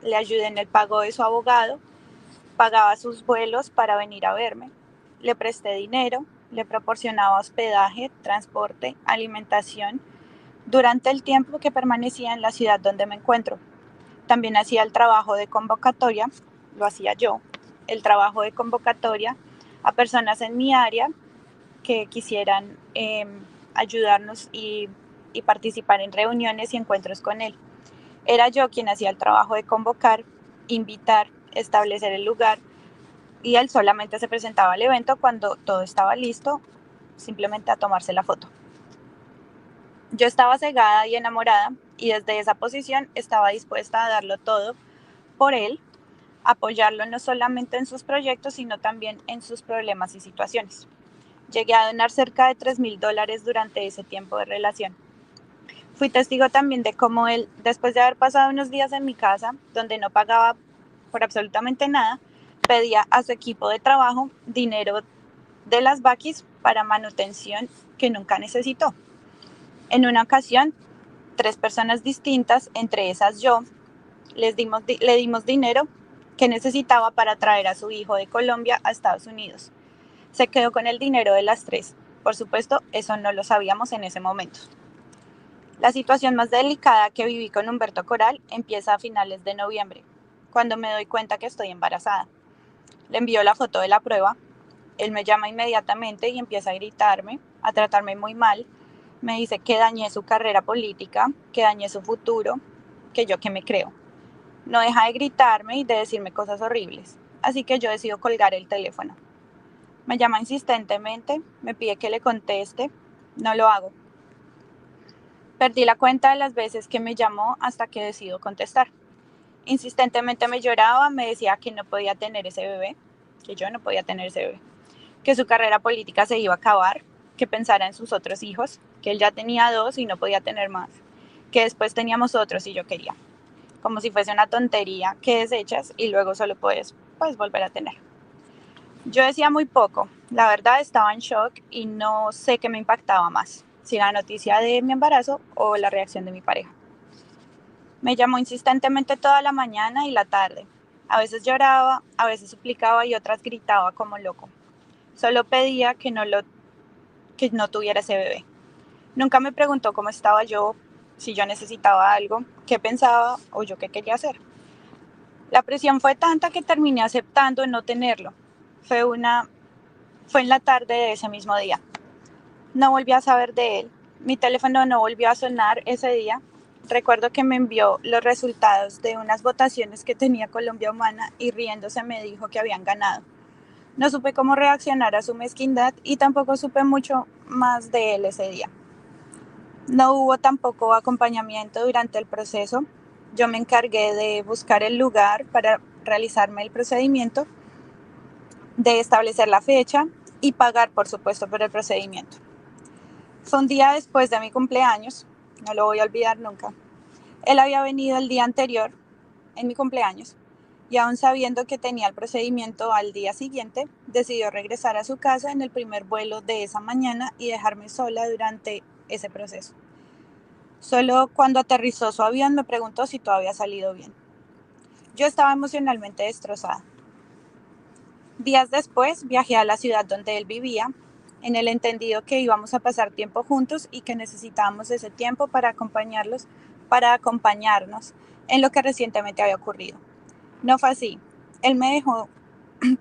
Le ayudé en el pago de su abogado, pagaba sus vuelos para venir a verme, le presté dinero, le proporcionaba hospedaje, transporte, alimentación durante el tiempo que permanecía en la ciudad donde me encuentro. También hacía el trabajo de convocatoria, lo hacía yo, el trabajo de convocatoria a personas en mi área que quisieran ayudarnos y participar en reuniones y encuentros con él. Era yo quien hacía el trabajo de convocar, invitar, establecer el lugar, y él solamente se presentaba al evento cuando todo estaba listo, simplemente a tomarse la foto. Yo estaba cegada y enamorada, y desde esa posición estaba dispuesta a darlo todo por él, apoyarlo no solamente en sus proyectos, sino también en sus problemas y situaciones. Llegué a donar cerca de $3,000 durante ese tiempo de relación. Fui testigo también de cómo él, después de haber pasado unos días en mi casa, donde no pagaba por absolutamente nada, pedía a su equipo de trabajo dinero de las Bakis para manutención que nunca necesitó. En una ocasión, 3 personas distintas, entre esas yo, le dimos dinero que necesitaba para traer a su hijo de Colombia a Estados Unidos. Se quedó con el dinero de las 3. Por supuesto, eso no lo sabíamos en ese momento. La situación más delicada que viví con Humberto Coral empieza a finales de noviembre, cuando me doy cuenta que estoy embarazada. Le envío la foto de la prueba, él me llama inmediatamente y empieza a gritarme, a tratarme muy mal. Me dice que dañé su carrera política, que dañé su futuro, que yo qué me creo. No deja de gritarme y de decirme cosas horribles, así que yo decido colgar el teléfono. Me llama insistentemente, me pide que le conteste, no lo hago. Perdí la cuenta de las veces que me llamó hasta que decido contestar. Insistentemente me lloraba, me decía que no podía tener ese bebé, que yo no podía tener ese bebé, que su carrera política se iba a acabar, que pensara en sus otros hijos, que él ya tenía 2 y no podía tener más, que después teníamos otros y yo quería. Como si fuese una tontería que desechas y luego solo puedes volver a tener. Yo decía muy poco, la verdad estaba en shock y no sé qué me impactaba más, si la noticia de mi embarazo o la reacción de mi pareja. Me llamó insistentemente toda la mañana y la tarde. A veces lloraba, a veces suplicaba y otras gritaba como loco. Solo pedía que no tuviera ese bebé. Nunca me preguntó cómo estaba yo, si yo necesitaba algo, qué pensaba o yo qué quería hacer. La presión fue tanta que terminé aceptando no tenerlo. Fue en la tarde de ese mismo día. No volví a saber de él. Mi teléfono no volvió a sonar ese día. Recuerdo que me envió los resultados de unas votaciones que tenía Colombia Humana y riéndose me dijo que habían ganado. No supe cómo reaccionar a su mezquindad y tampoco supe mucho más de él ese día. No hubo tampoco acompañamiento durante el proceso. Yo me encargué de buscar el lugar para realizarme el procedimiento, de establecer la fecha y pagar, por supuesto, por el procedimiento. Fue un día después de mi cumpleaños, no lo voy a olvidar nunca. Él había venido el día anterior, en mi cumpleaños, y aún sabiendo que tenía el procedimiento al día siguiente, decidió regresar a su casa en el primer vuelo de esa mañana y dejarme sola durante ese proceso. Solo cuando aterrizó su avión me preguntó si todo había salido bien. Yo estaba emocionalmente destrozada. Días después viajé a la ciudad donde él vivía, en el entendido que íbamos a pasar tiempo juntos y que necesitábamos ese tiempo para acompañarnos en lo que recientemente había ocurrido. No fue así. Él me dejó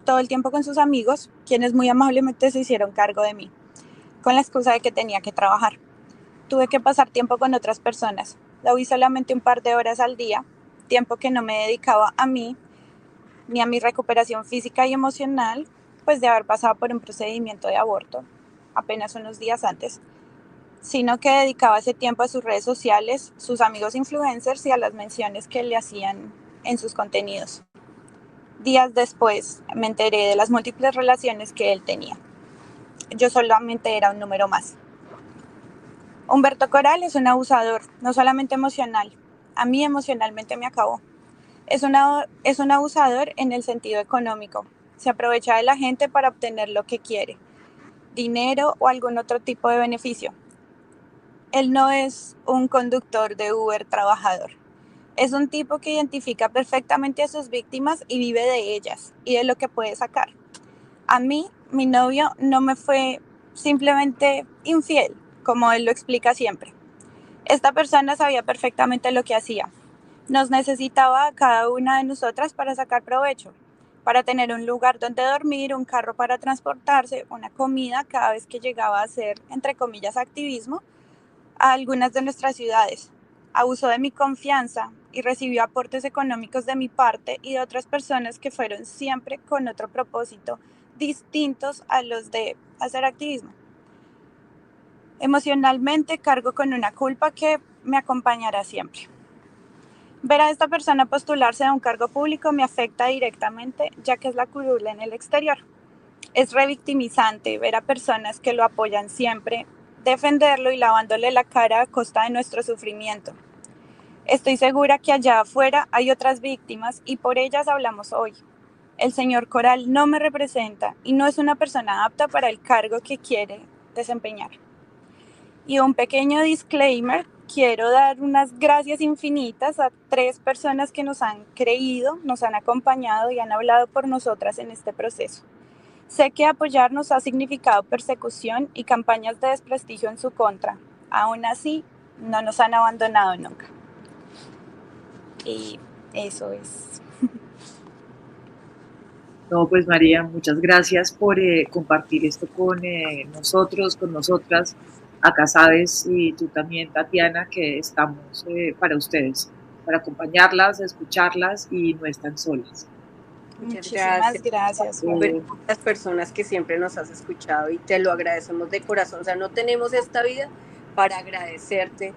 todo el tiempo con sus amigos, quienes muy amablemente se hicieron cargo de mí, con la excusa de que tenía que trabajar. Tuve que pasar tiempo con otras personas. Lo vi solamente un par de horas al día, tiempo que no me dedicaba a mí, ni a mi recuperación física y emocional, pues de haber pasado por un procedimiento de aborto apenas unos días antes, sino que dedicaba ese tiempo a sus redes sociales, sus amigos influencers y a las menciones que le hacían en sus contenidos. Días después me enteré de las múltiples relaciones que él tenía. Yo solamente era un número más. Humberto Coral es un abusador, no solamente emocional. A mí emocionalmente me acabó. Es un abusador en el sentido económico. Se aprovecha de la gente para obtener lo que quiere, dinero o algún otro tipo de beneficio. Él no es un conductor de Uber trabajador. Es un tipo que identifica perfectamente a sus víctimas y vive de ellas y de lo que puede sacar. A mí, mi novio no me fue simplemente infiel, como él lo explica siempre. Esta persona sabía perfectamente lo que hacía. Nos necesitaba a cada una de nosotras para sacar provecho, para tener un lugar donde dormir, un carro para transportarse, una comida cada vez que llegaba a hacer, entre comillas, activismo a algunas de nuestras ciudades. Abusó de mi confianza y recibió aportes económicos de mi parte y de otras personas que fueron siempre con otro propósito, distintos a los de hacer activismo. Emocionalmente cargo con una culpa que me acompañará siempre. Ver a esta persona postularse a un cargo público me afecta directamente, ya que es la curul en el exterior. Es revictimizante ver a personas que lo apoyan siempre, defenderlo y lavándole la cara a costa de nuestro sufrimiento. Estoy segura que allá afuera hay otras víctimas y por ellas hablamos hoy. El señor Coral no me representa y no es una persona apta para el cargo que quiere desempeñar. Y un pequeño disclaimer, quiero dar unas gracias infinitas a 3 personas que nos han creído, nos han acompañado y han hablado por nosotras en este proceso. Sé que apoyarnos ha significado persecución y campañas de desprestigio en su contra. Aún así, no nos han abandonado nunca. Y eso es. No, pues María, muchas gracias por compartir esto con nosotros, con nosotras. Acá sabes, y tú también, Tatiana, que estamos para ustedes, para acompañarlas, escucharlas y no están solas. Muchísimas gracias. Las personas que siempre nos has escuchado y te lo agradecemos de corazón. O sea, no tenemos esta vida para agradecerte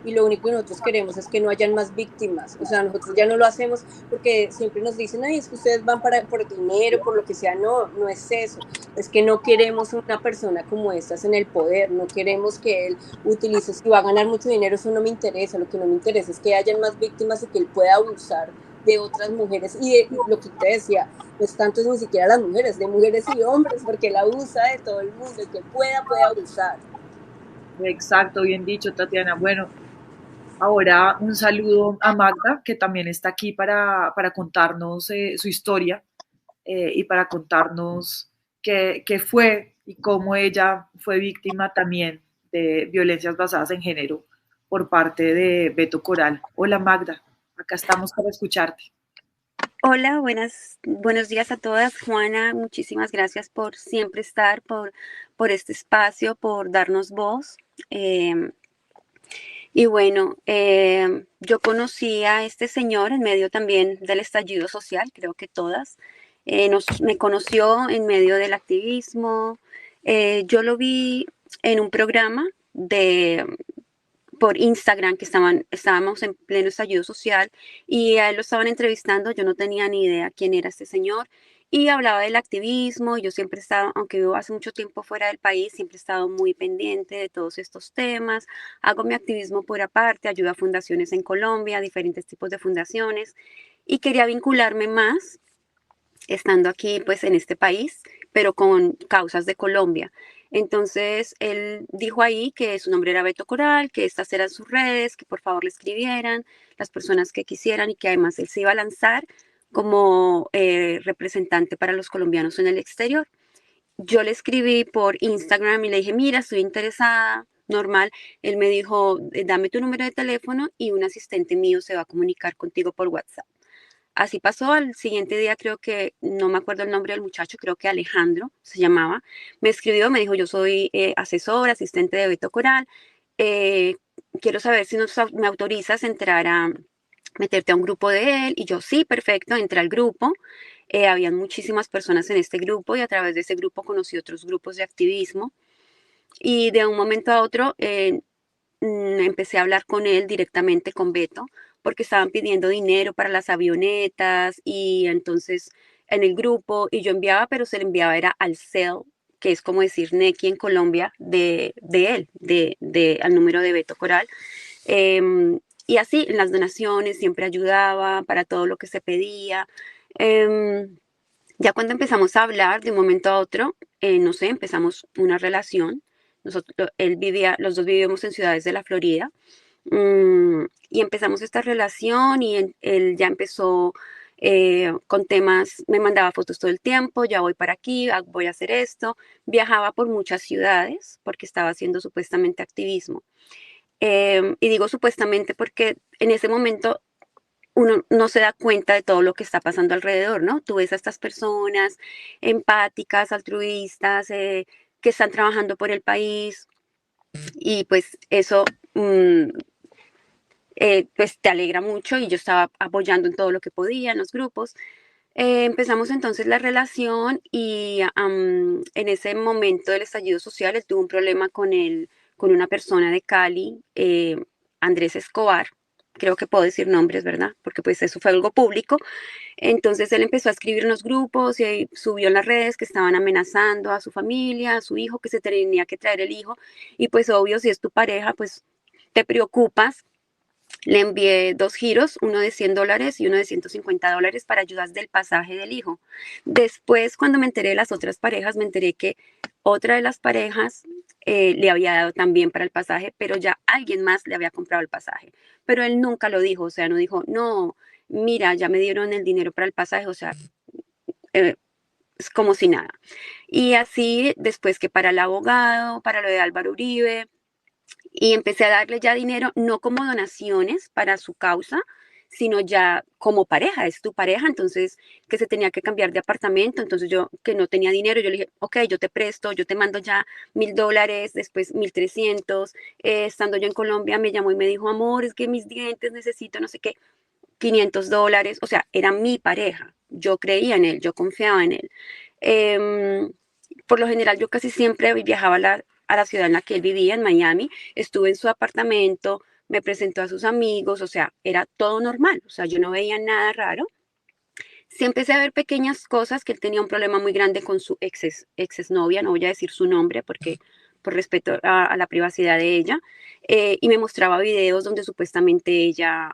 y lo único que nosotros queremos es que no hayan más víctimas. O sea, nosotros ya no lo hacemos porque siempre nos dicen, ay, es que ustedes van por dinero, por lo que sea. No, no es eso. Es que no queremos una persona como estas en el poder. No queremos que él utilice, si va a ganar mucho dinero, eso no me interesa. Lo que no me interesa es que hayan más víctimas y que él pueda abusar de otras mujeres. Y de lo que usted decía, no es tanto es ni siquiera las mujeres, de mujeres y hombres, porque él abusa de todo el mundo. El que puede abusar. Exacto, bien dicho, Tatiana. Bueno, ahora un saludo a Magda, que también está aquí para contarnos su historia y para contarnos qué fue y cómo ella fue víctima también de violencias basadas en género por parte de Beto Coral. Hola Magda, acá estamos para escucharte. Hola, buenos días a todas. Juana, muchísimas gracias por siempre estar, por este espacio, por darnos voz. Y bueno, yo conocí a este señor en medio también del estallido social, creo que todas. Me conoció en medio del activismo. Yo lo vi en un programa por Instagram que estábamos en pleno estallido social y a él lo estaban entrevistando. Yo no tenía ni idea quién era este señor y hablaba del activismo. Yo siempre he estado, aunque vivo hace mucho tiempo fuera del país, siempre he estado muy pendiente de todos estos temas. Hago mi activismo por aparte, ayudo a fundaciones en Colombia, diferentes tipos de fundaciones, y quería vincularme más estando aquí pues en este país, pero con causas de Colombia. Entonces él dijo ahí que su nombre era Beto Coral, que estas eran sus redes, que por favor le escribieran las personas que quisieran y que además él se iba a lanzar como representante para los colombianos en el exterior. Yo le escribí por Instagram y le dije, mira, estoy interesada, normal. Él me dijo, dame tu número de teléfono y un asistente mío se va a comunicar contigo por WhatsApp. Así pasó. Al siguiente día, creo que, no me acuerdo el nombre del muchacho, creo que Alejandro se llamaba, me escribió, me dijo, yo soy asesor, asistente de Beto Coral, quiero saber si me autorizas a entrar a meterte a un grupo de él. Y yo, sí, perfecto, entré al grupo. Habían muchísimas personas en este grupo y a través de ese grupo conocí otros grupos de activismo. Y de un momento a otro empecé a hablar con él directamente, con Beto, porque estaban pidiendo dinero para las avionetas y entonces en el grupo, y yo enviaba, pero se le enviaba era al cel, que es como decir Nequi en Colombia, de él, al número de Beto Coral. Y así, en las donaciones siempre ayudaba para todo lo que se pedía. Ya cuando empezamos a hablar de un momento a otro, no sé, empezamos una relación. Los dos vivíamos en ciudades de la Florida. Y empezamos esta relación y él ya empezó con temas, me mandaba fotos todo el tiempo, ya voy para aquí, voy a hacer esto. Viajaba por muchas ciudades porque estaba haciendo supuestamente activismo. Y digo supuestamente porque en ese momento uno no se da cuenta de todo lo que está pasando alrededor, ¿no? Tú ves a estas personas empáticas, altruistas, que están trabajando por el país y pues eso pues te alegra mucho, y yo estaba apoyando en todo lo que podía en los grupos. Empezamos entonces la relación y en ese momento del estallido social él tuvo un problema con una persona de Cali, Andrés Escobar, creo que puedo decir nombres, ¿verdad? Porque pues eso fue algo público. Entonces él empezó a escribir en los grupos y subió en las redes que estaban amenazando a su familia, a su hijo, que se tenía que traer el hijo. Y pues obvio, si es tu pareja, pues te preocupas. Le envié 2 giros, uno de $100 y uno de $150 para ayudas del pasaje del hijo. Después, cuando me enteré de las otras parejas, me enteré que otra de las parejas le había dado también para el pasaje, pero ya alguien más le había comprado el pasaje. Pero él nunca lo dijo, o sea, no dijo, no, mira, ya me dieron el dinero para el pasaje, o sea, es como si nada. Y así, después que para el abogado, para lo de Álvaro Uribe, y empecé a darle ya dinero, no como donaciones para su causa, sino ya como pareja, es tu pareja, entonces que se tenía que cambiar de apartamento, entonces yo que no tenía dinero, yo le dije, ok, yo te presto, yo te mando ya $1,000, después 1,300, estando yo en Colombia me llamó y me dijo, amor, es que mis dientes necesito no sé qué, $500, o sea, era mi pareja, yo creía en él, yo confiaba en él. Por lo general yo casi siempre viajaba a la ciudad en la que él vivía, en Miami, estuve en su apartamento, me presentó a sus amigos, o sea, era todo normal, o sea, yo no veía nada raro. Sí empecé a ver pequeñas cosas, que él tenía un problema muy grande con su exnovia, no voy a decir su nombre porque por respeto a la privacidad de ella, y me mostraba videos donde supuestamente ella,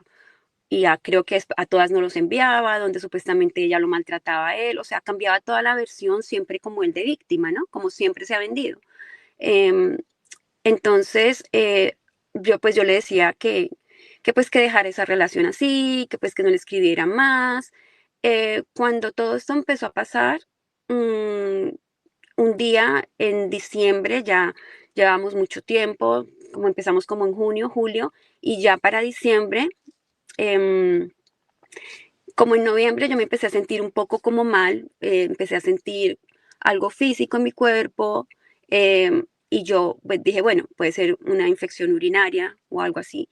creo que a todas no los enviaba, donde supuestamente ella lo maltrataba a él, o sea, cambiaba toda la versión siempre como el de víctima, ¿no? Como siempre se ha vendido. Em, entonces, yo le decía que pues que dejara esa relación así, que pues que no le escribiera más. Cuando todo esto empezó a pasar, un día en diciembre, ya llevamos mucho tiempo, como empezamos como en junio, julio, y ya para diciembre, em, como en noviembre yo me empecé a sentir un poco como mal, empecé a sentir algo físico en mi cuerpo, y yo pues, dije, bueno, puede ser una infección urinaria o algo así.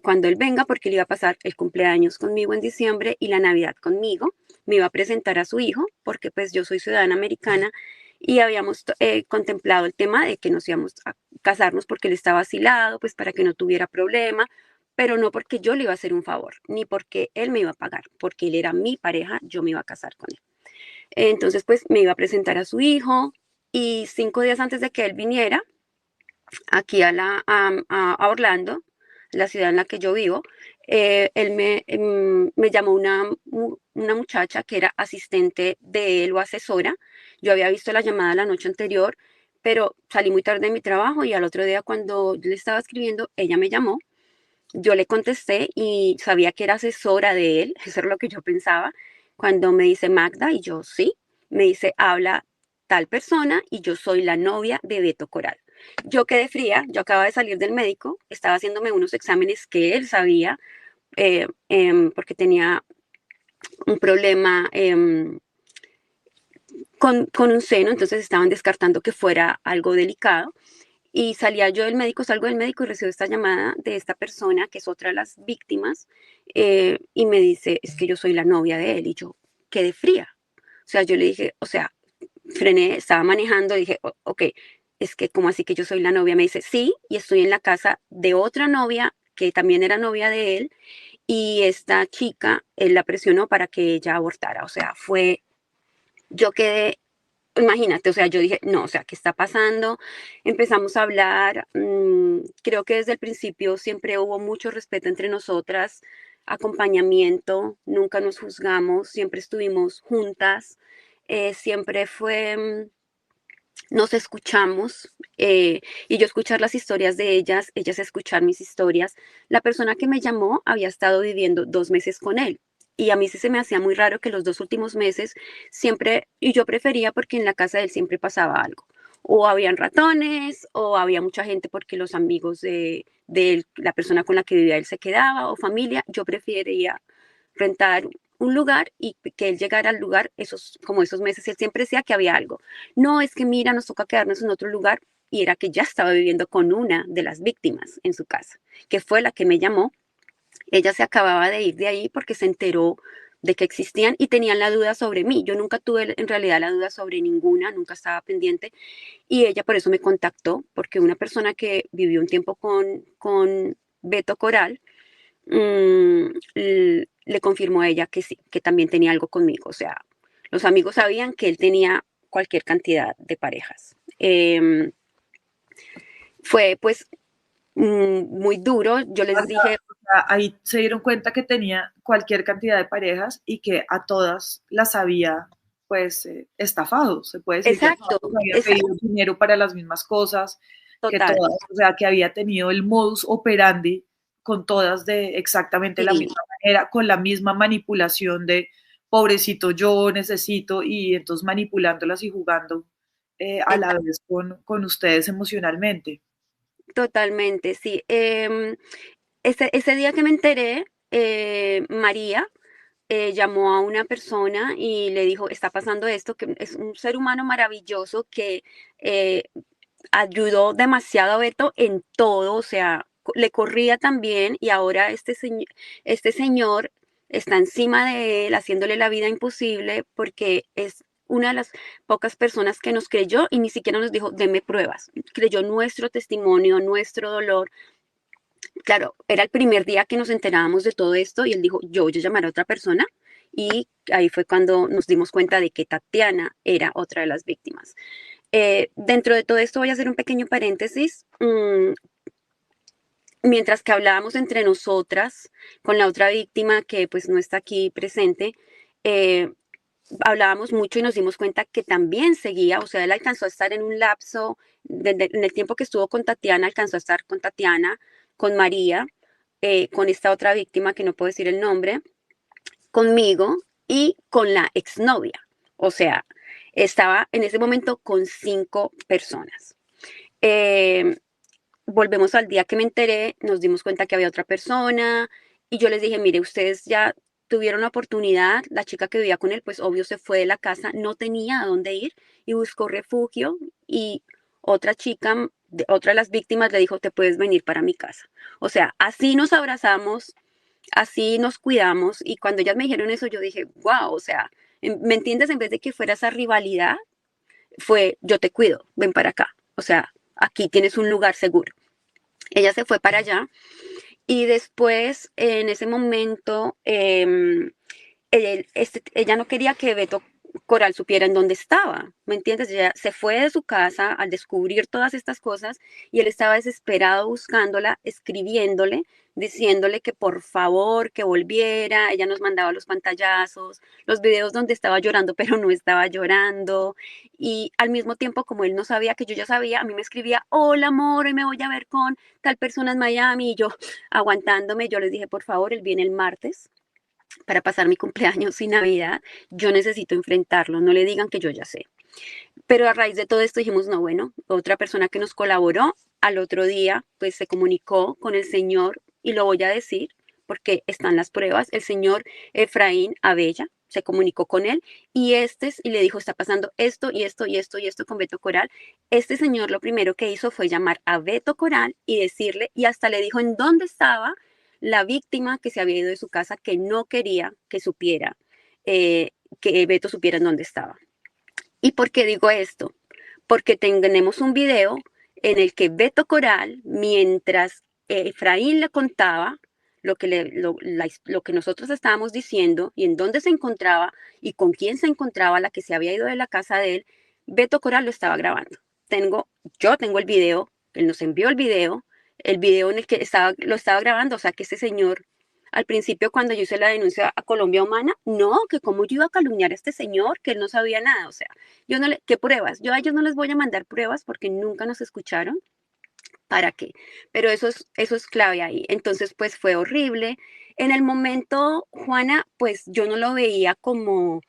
Cuando él venga, porque él iba a pasar el cumpleaños conmigo en diciembre y la Navidad conmigo, me iba a presentar a su hijo, porque pues yo soy ciudadana americana y habíamos contemplado el tema de que nos íbamos a casarnos porque él estaba asilado, pues para que no tuviera problema, pero no porque yo le iba a hacer un favor, ni porque él me iba a pagar, porque él era mi pareja, yo me iba a casar con él. Entonces, pues me iba a presentar a su hijo y 5 días antes de que él viniera aquí a Orlando, la ciudad en la que yo vivo, él me llamó una muchacha que era asistente de él o asesora. Yo había visto la llamada la noche anterior, pero salí muy tarde de mi trabajo y al otro día cuando le estaba escribiendo, ella me llamó. Yo le contesté y sabía que era asesora de él, eso era lo que yo pensaba. Cuando me dice Magda, y yo sí, me dice, habla tal persona y yo soy la novia de Beto Coral. Yo quedé fría, yo acababa de salir del médico, estaba haciéndome unos exámenes que él sabía, porque tenía un problema con un seno, entonces estaban descartando que fuera algo delicado. Y salía yo del médico, salgo del médico y recibo esta llamada de esta persona, que es otra de las víctimas, y me dice, es que yo soy la novia de él. Y yo quedé fría. O sea, yo le dije, o sea, frené, estaba manejando, dije, ok, es que como así que yo soy la novia. Me dice, sí, y estoy en la casa de otra novia que también era novia de él, y esta chica, él la presionó para que ella abortara. O sea, yo quedé, imagínate, o sea, yo dije, no, o sea, ¿qué está pasando? Empezamos a hablar, creo que desde el principio siempre hubo mucho respeto entre nosotras, acompañamiento, nunca nos juzgamos, siempre estuvimos juntas, siempre nos escuchamos, y yo escuchar las historias de ellas escuchar mis historias. La persona que me llamó había estado viviendo 2 meses con él. Y a mí sí se me hacía muy raro que los 2 últimos meses siempre, y yo prefería porque en la casa de él siempre pasaba algo. O habían ratones, o había mucha gente porque los amigos de él, la persona con la que vivía él se quedaba, o familia. Yo prefería rentar un lugar y que él llegara al lugar como esos meses. Él siempre decía que había algo. No, es que mira, nos toca quedarnos en otro lugar. Y era que ya estaba viviendo con una de las víctimas en su casa, que fue la que me llamó. Ella se acababa de ir de ahí porque se enteró de que existían y tenían la duda sobre mí. Yo nunca tuve en realidad la duda sobre ninguna, nunca estaba pendiente. Y ella por eso me contactó, porque una persona que vivió un tiempo con Beto Coral, le confirmó a ella que sí, que también tenía algo conmigo. O sea, los amigos sabían que él tenía cualquier cantidad de parejas. Fue pues muy duro. Yo les dije... Ahí se dieron cuenta que tenía cualquier cantidad de parejas y que a todas las había pues estafado, se puede decir. Exacto, que había pedido dinero para las mismas cosas, total. que todas, o sea, que había tenido el modus operandi con todas de exactamente la misma manera, con la misma manipulación de pobrecito yo necesito, y entonces manipulándolas y jugando a la vez con ustedes emocionalmente. Totalmente, sí. Ese día que me enteré, María llamó a una persona y le dijo, está pasando esto, que es un ser humano maravilloso que ayudó demasiado a Beto en todo, o sea, le corría también, y ahora este señor está encima de él, haciéndole la vida imposible, porque es una de las pocas personas que nos creyó y ni siquiera nos dijo, deme pruebas. Creyó nuestro testimonio, nuestro dolor. Claro, era el primer día que nos enterábamos de todo esto y él dijo, yo voy a llamar a otra persona, y ahí fue cuando nos dimos cuenta de que Tatiana era otra de las víctimas. Dentro de todo esto voy a hacer un pequeño paréntesis. Mientras que hablábamos entre nosotras con la otra víctima que pues no está aquí presente, hablábamos mucho y nos dimos cuenta que también seguía, o sea, él alcanzó a estar en un lapso, en el tiempo que estuvo con Tatiana, alcanzó a estar con Tatiana, con María, con esta otra víctima que no puedo decir el nombre, conmigo y con la exnovia. O sea, estaba en ese momento con 5 personas. Volvemos al día que me enteré, nos dimos cuenta que había otra persona y yo les dije, mire, ustedes ya tuvieron la oportunidad, la chica que vivía con él, pues obvio se fue de la casa, no tenía a dónde ir y buscó refugio, y otra chica, otra de las víctimas le dijo, te puedes venir para mi casa. O sea, así nos abrazamos, así nos cuidamos, y cuando ellas me dijeron eso, yo dije, wow, o sea, ¿me entiendes? En vez de que fuera esa rivalidad, fue, yo te cuido, ven para acá. O sea, aquí tienes un lugar seguro. Ella se fue para allá y después, en ese momento, ella no quería que Beto Coral supiera en dónde estaba, ¿me entiendes? Ella se fue de su casa al descubrir todas estas cosas y él estaba desesperado buscándola, escribiéndole, diciéndole que por favor, que volviera. Ella nos mandaba los pantallazos, los videos donde estaba llorando, pero no estaba llorando. Y al mismo tiempo, como él no sabía que yo ya sabía, a mí me escribía, hola amor, hoy me voy a ver con tal persona en Miami. Y yo, aguantándome, yo les dije, por favor, él viene el martes para pasar mi cumpleaños y Navidad, yo necesito enfrentarlo, no le digan que yo ya sé. Pero a raíz de todo esto dijimos, no, bueno, otra persona que nos colaboró, al otro día, pues se comunicó con el señor, y lo voy a decir porque están las pruebas, el señor Efraín Abella se comunicó con él y le dijo, está pasando esto y esto y esto y esto con Beto Coral. Este señor lo primero que hizo fue llamar a Beto Coral y decirle, y hasta le dijo en dónde estaba la víctima que se había ido de su casa, que no quería que supiera, que Beto supiera en dónde estaba. ¿Y por qué digo esto? Porque tenemos un video en el que Beto Coral, mientras Efraín le contaba lo que nosotros estábamos diciendo y en dónde se encontraba y con quién se encontraba la que se había ido de la casa de él, Beto Coral lo estaba grabando. Yo tengo el video, él nos envió el video en el que lo estaba grabando, o sea que ese señor, al principio cuando yo hice la denuncia a Colombia Humana, no, que cómo yo iba a calumniar a este señor, que él no sabía nada, o sea, ¿qué pruebas? Yo a ellos no les voy a mandar pruebas porque nunca nos escucharon. ¿Para qué? Pero eso es clave ahí. Entonces, pues fue horrible. En el momento, Juana, pues yo no lo veía como,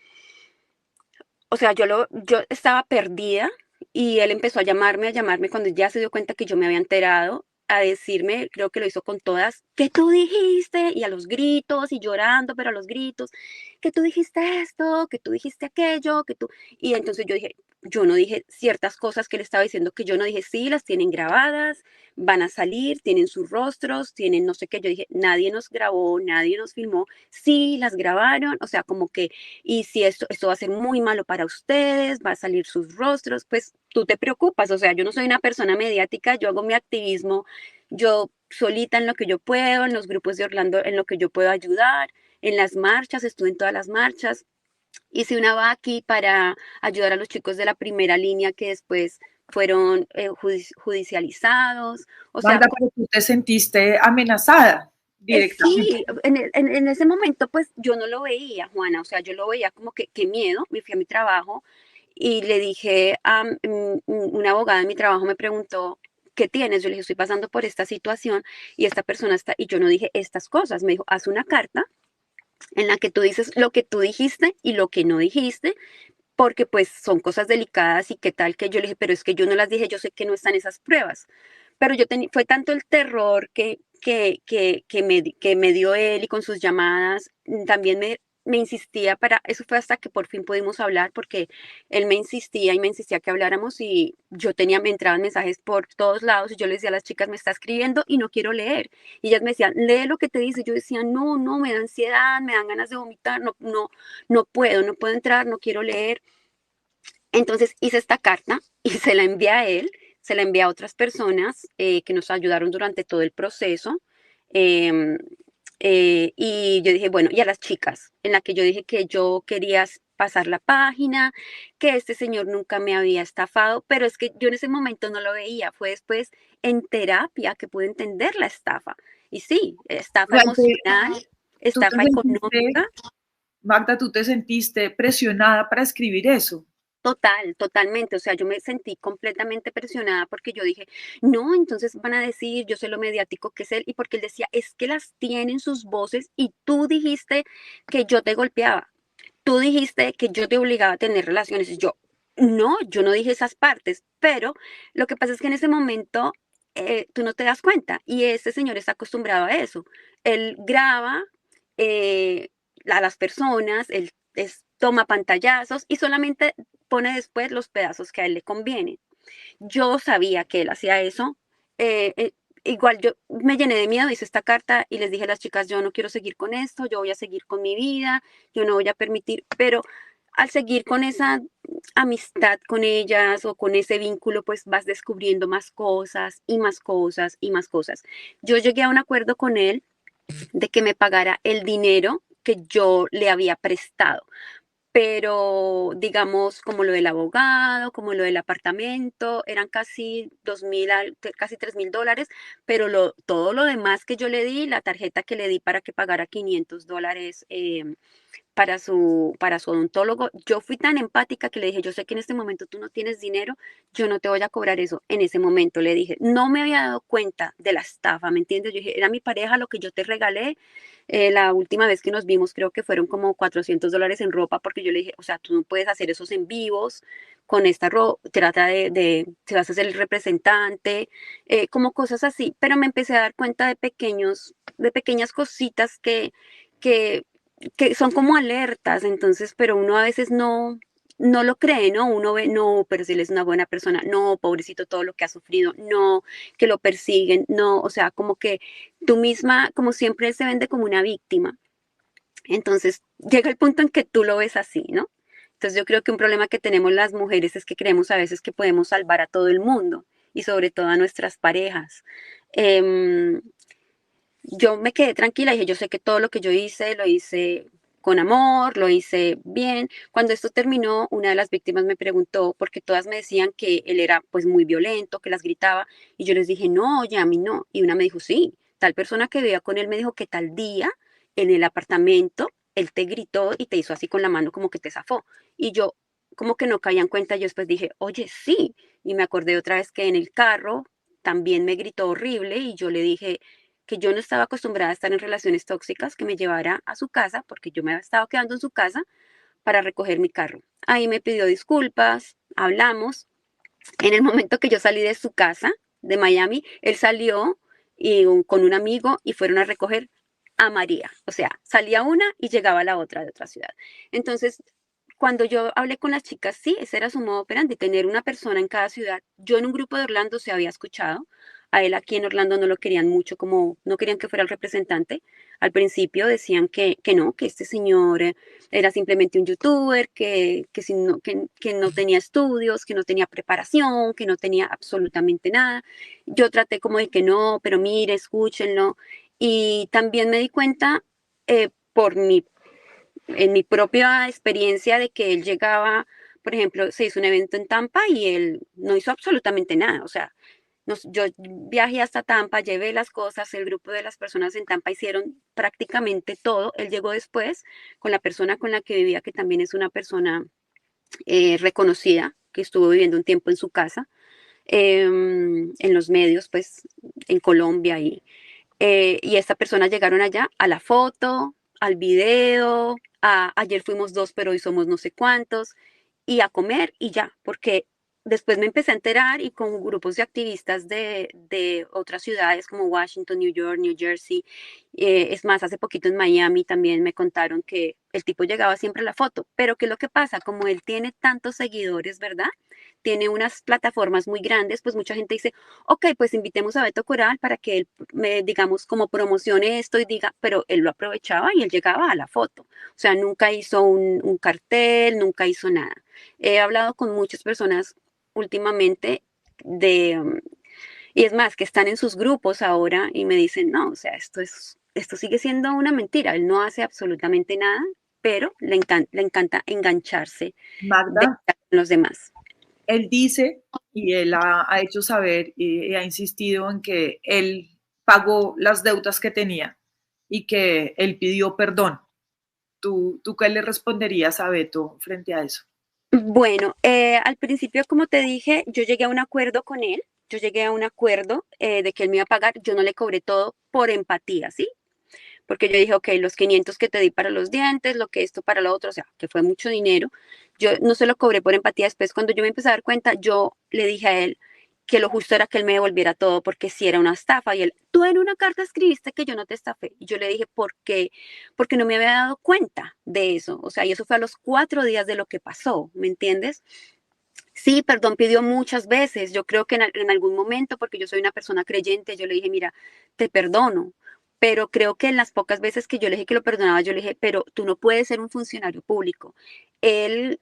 o sea, yo estaba perdida y él empezó a llamarme cuando ya se dio cuenta que yo me había enterado, a decirme, creo que lo hizo con todas, ¿qué tú dijiste? Y a los gritos y llorando, pero a los gritos, que tú dijiste esto, que tú dijiste aquello, que tú... Y entonces yo dije, yo no dije ciertas cosas que él estaba diciendo, que yo no dije, sí, las tienen grabadas, van a salir, tienen sus rostros, tienen no sé qué. Yo dije, nadie nos grabó, nadie nos filmó, sí, las grabaron, o sea, como que, y si esto va a ser muy malo para ustedes, va a salir sus rostros, pues tú te preocupas, o sea, yo no soy una persona mediática, yo hago mi activismo, yo solita en lo que yo puedo, en los grupos de Orlando en lo que yo puedo ayudar, en las marchas, estuve en todas las marchas. Hice una vaqui para ayudar a los chicos de la primera línea que después fueron judicializados. O sea, Magda, pero tú te sentiste amenazada directamente. sí, en ese momento pues yo no lo veía, Juana, o sea, yo lo veía como que qué miedo. Me fui a mi trabajo y le dije a una abogada de mi trabajo, me preguntó, ¿qué tienes? Yo le dije, estoy pasando por esta situación y esta persona está, y yo no dije estas cosas. Me dijo, haz una carta en la que tú dices lo que tú dijiste y lo que no dijiste, porque pues son cosas delicadas y qué tal que yo le dije, pero es que yo no las dije, yo sé que no están esas pruebas. Pero fue tanto el terror que me dio él y con sus llamadas, también me insistía eso fue hasta que por fin pudimos hablar, porque él me insistía y me insistía que habláramos y me entraban mensajes por todos lados y yo le decía a las chicas, me está escribiendo y no quiero leer. Y ellas me decían, lee lo que te dice. Yo decía, no, no, me da ansiedad, me dan ganas de vomitar, no, no, no puedo entrar, no quiero leer. Entonces hice esta carta y se la envié a él, se la envié a otras personas que nos ayudaron durante todo el proceso. Eh, y yo dije, bueno, y a las chicas, en la que yo dije que yo quería pasar la página, que este señor nunca me había estafado, pero es que yo en ese momento no lo veía, fue después en terapia que pude entender la estafa. Y sí, estafa emocional, estafa económica. Magda, ¿tú te sentiste presionada para escribir eso? Totalmente, o sea, yo me sentí completamente presionada porque yo dije, no, entonces van a decir, yo sé lo mediático que es él, y porque él decía, es que las tienen sus voces y tú dijiste que yo te golpeaba, tú dijiste que yo te obligaba a tener relaciones, y yo no dije esas partes, pero lo que pasa es que en ese momento tú no te das cuenta y ese señor está acostumbrado a eso, él graba eh, a las personas, él toma pantallazos y solamente pone después los pedazos que a él le convienen. Yo sabía que él hacía eso. Igual yo me llené de miedo, hice esta carta y les dije a las chicas, yo no quiero seguir con esto, yo voy a seguir con mi vida, yo no voy a permitir, pero al seguir con esa amistad con ellas o con ese vínculo, pues vas descubriendo más cosas y más cosas y más cosas. Yo llegué a un acuerdo con él de que me pagara el dinero que yo le había prestado, pero digamos como lo del abogado, como lo del apartamento, eran casi 2.000, casi $3.000, pero todo lo demás que yo le di, la tarjeta que le di para que pagara $500 para su odontólogo, yo fui tan empática que le dije, yo sé que en este momento tú no tienes dinero, yo no te voy a cobrar eso. En ese momento le dije, no me había dado cuenta de la estafa, ¿me entiendes? Yo dije, era mi pareja lo que yo te regalé. La última vez que nos vimos creo que fueron como $400 en ropa, porque yo le dije, o sea, tú no puedes hacer esos en vivos con esta ropa, trata si vas a ser el representante, como cosas así, pero me empecé a dar cuenta de pequeñas cositas que que son como alertas, entonces, pero uno a veces no lo cree, ¿no? Uno ve, no, pero si él es una buena persona, no, pobrecito todo lo que ha sufrido, no, que lo persiguen, no, o sea, como que tú misma, como siempre, él se vende como una víctima. Entonces, llega el punto en que tú lo ves así, ¿no? Entonces, yo creo que un problema que tenemos las mujeres es que creemos a veces que podemos salvar a todo el mundo y sobre todo a nuestras parejas. Yo me quedé tranquila, dije, yo sé que todo lo que yo hice, lo hice con amor, lo hice bien. Cuando esto terminó, una de las víctimas me preguntó, porque todas me decían que él era pues muy violento, que las gritaba, y yo les dije, no, oye, a mí no. Y una me dijo, sí, tal persona que vivía con él me dijo que tal día en el apartamento él te gritó y te hizo así con la mano como que te zafó. Y yo como que no caía en cuenta, yo después dije, oye, sí. Y me acordé otra vez que en el carro también me gritó horrible y yo le dije, que yo no estaba acostumbrada a estar en relaciones tóxicas, que me llevara a su casa, porque yo me había estado quedando en su casa para recoger mi carro. Ahí me pidió disculpas, hablamos. En el momento que yo salí de su casa, de Miami, él salió con un amigo y fueron a recoger a María. O sea, salía una y llegaba la otra de otra ciudad. Entonces, cuando yo hablé con las chicas, sí, ese era su modo operandi, tener una persona en cada ciudad. Yo en un grupo de Orlando se había escuchado, a él aquí en Orlando no lo querían mucho, como no querían que fuera el representante. Al principio decían que no, que este señor era simplemente un youtuber, que no tenía estudios, que no tenía preparación, que no tenía absolutamente nada. Yo traté como de que no, pero mire, escúchenlo. Y también me di cuenta en mi propia experiencia de que él llegaba, por ejemplo, se hizo un evento en Tampa y él no hizo absolutamente nada. O sea, yo viajé hasta Tampa, llevé las cosas, el grupo de las personas en Tampa hicieron prácticamente todo. Él llegó después con la persona con la que vivía, que también es una persona reconocida, que estuvo viviendo un tiempo en su casa, en los medios, pues en Colombia. Y esta persona llegaron allá a la foto, al video, ayer fuimos 2, pero hoy somos no sé cuántos, y a comer y ya, porque después me empecé a enterar y con grupos de activistas de otras ciudades como Washington, New York, New Jersey, es más, hace poquito en Miami también me contaron que el tipo llegaba siempre a la foto, pero ¿qué es lo que pasa? Como él tiene tantos seguidores, ¿verdad? Tiene unas plataformas muy grandes, pues mucha gente dice, ok, pues invitemos a Beto Coral para que él, digamos, como promocione esto y diga, pero él lo aprovechaba y él llegaba a la foto. O sea, nunca hizo un cartel, nunca hizo nada. He hablado con muchas personas últimamente y es más, que están en sus grupos ahora y me dicen, no, o sea, esto sigue siendo una mentira. Él no hace absolutamente nada, pero le encanta engancharse Magda, de los demás. él dice y él ha hecho saber y ha insistido en que él pagó las deudas que tenía y que él pidió perdón. ¿Tú qué le responderías a Beto frente a eso? Bueno, al principio, como te dije, yo llegué a un acuerdo con él. Yo llegué a un acuerdo de que él me iba a pagar. Yo no le cobré todo por empatía, ¿sí? Porque yo dije, ok, los 500 que te di para los dientes, lo que esto para lo otro, o sea, que fue mucho dinero. Yo no se lo cobré por empatía. Después, cuando yo me empecé a dar cuenta, yo le dije a él que lo justo era que él me devolviera todo porque si era una estafa. Y él, tú en una carta escribiste que yo no te estafé. Y yo le dije, ¿por qué? Porque no me había dado cuenta de eso. O sea, y eso fue a los 4 días de lo que pasó, ¿me entiendes? Sí, perdón pidió muchas veces. Yo creo que en algún momento, porque yo soy una persona creyente, yo le dije, mira, te perdono. Pero creo que en las pocas veces que yo le dije que lo perdonaba, yo le dije, pero tú no puedes ser un funcionario público. Él,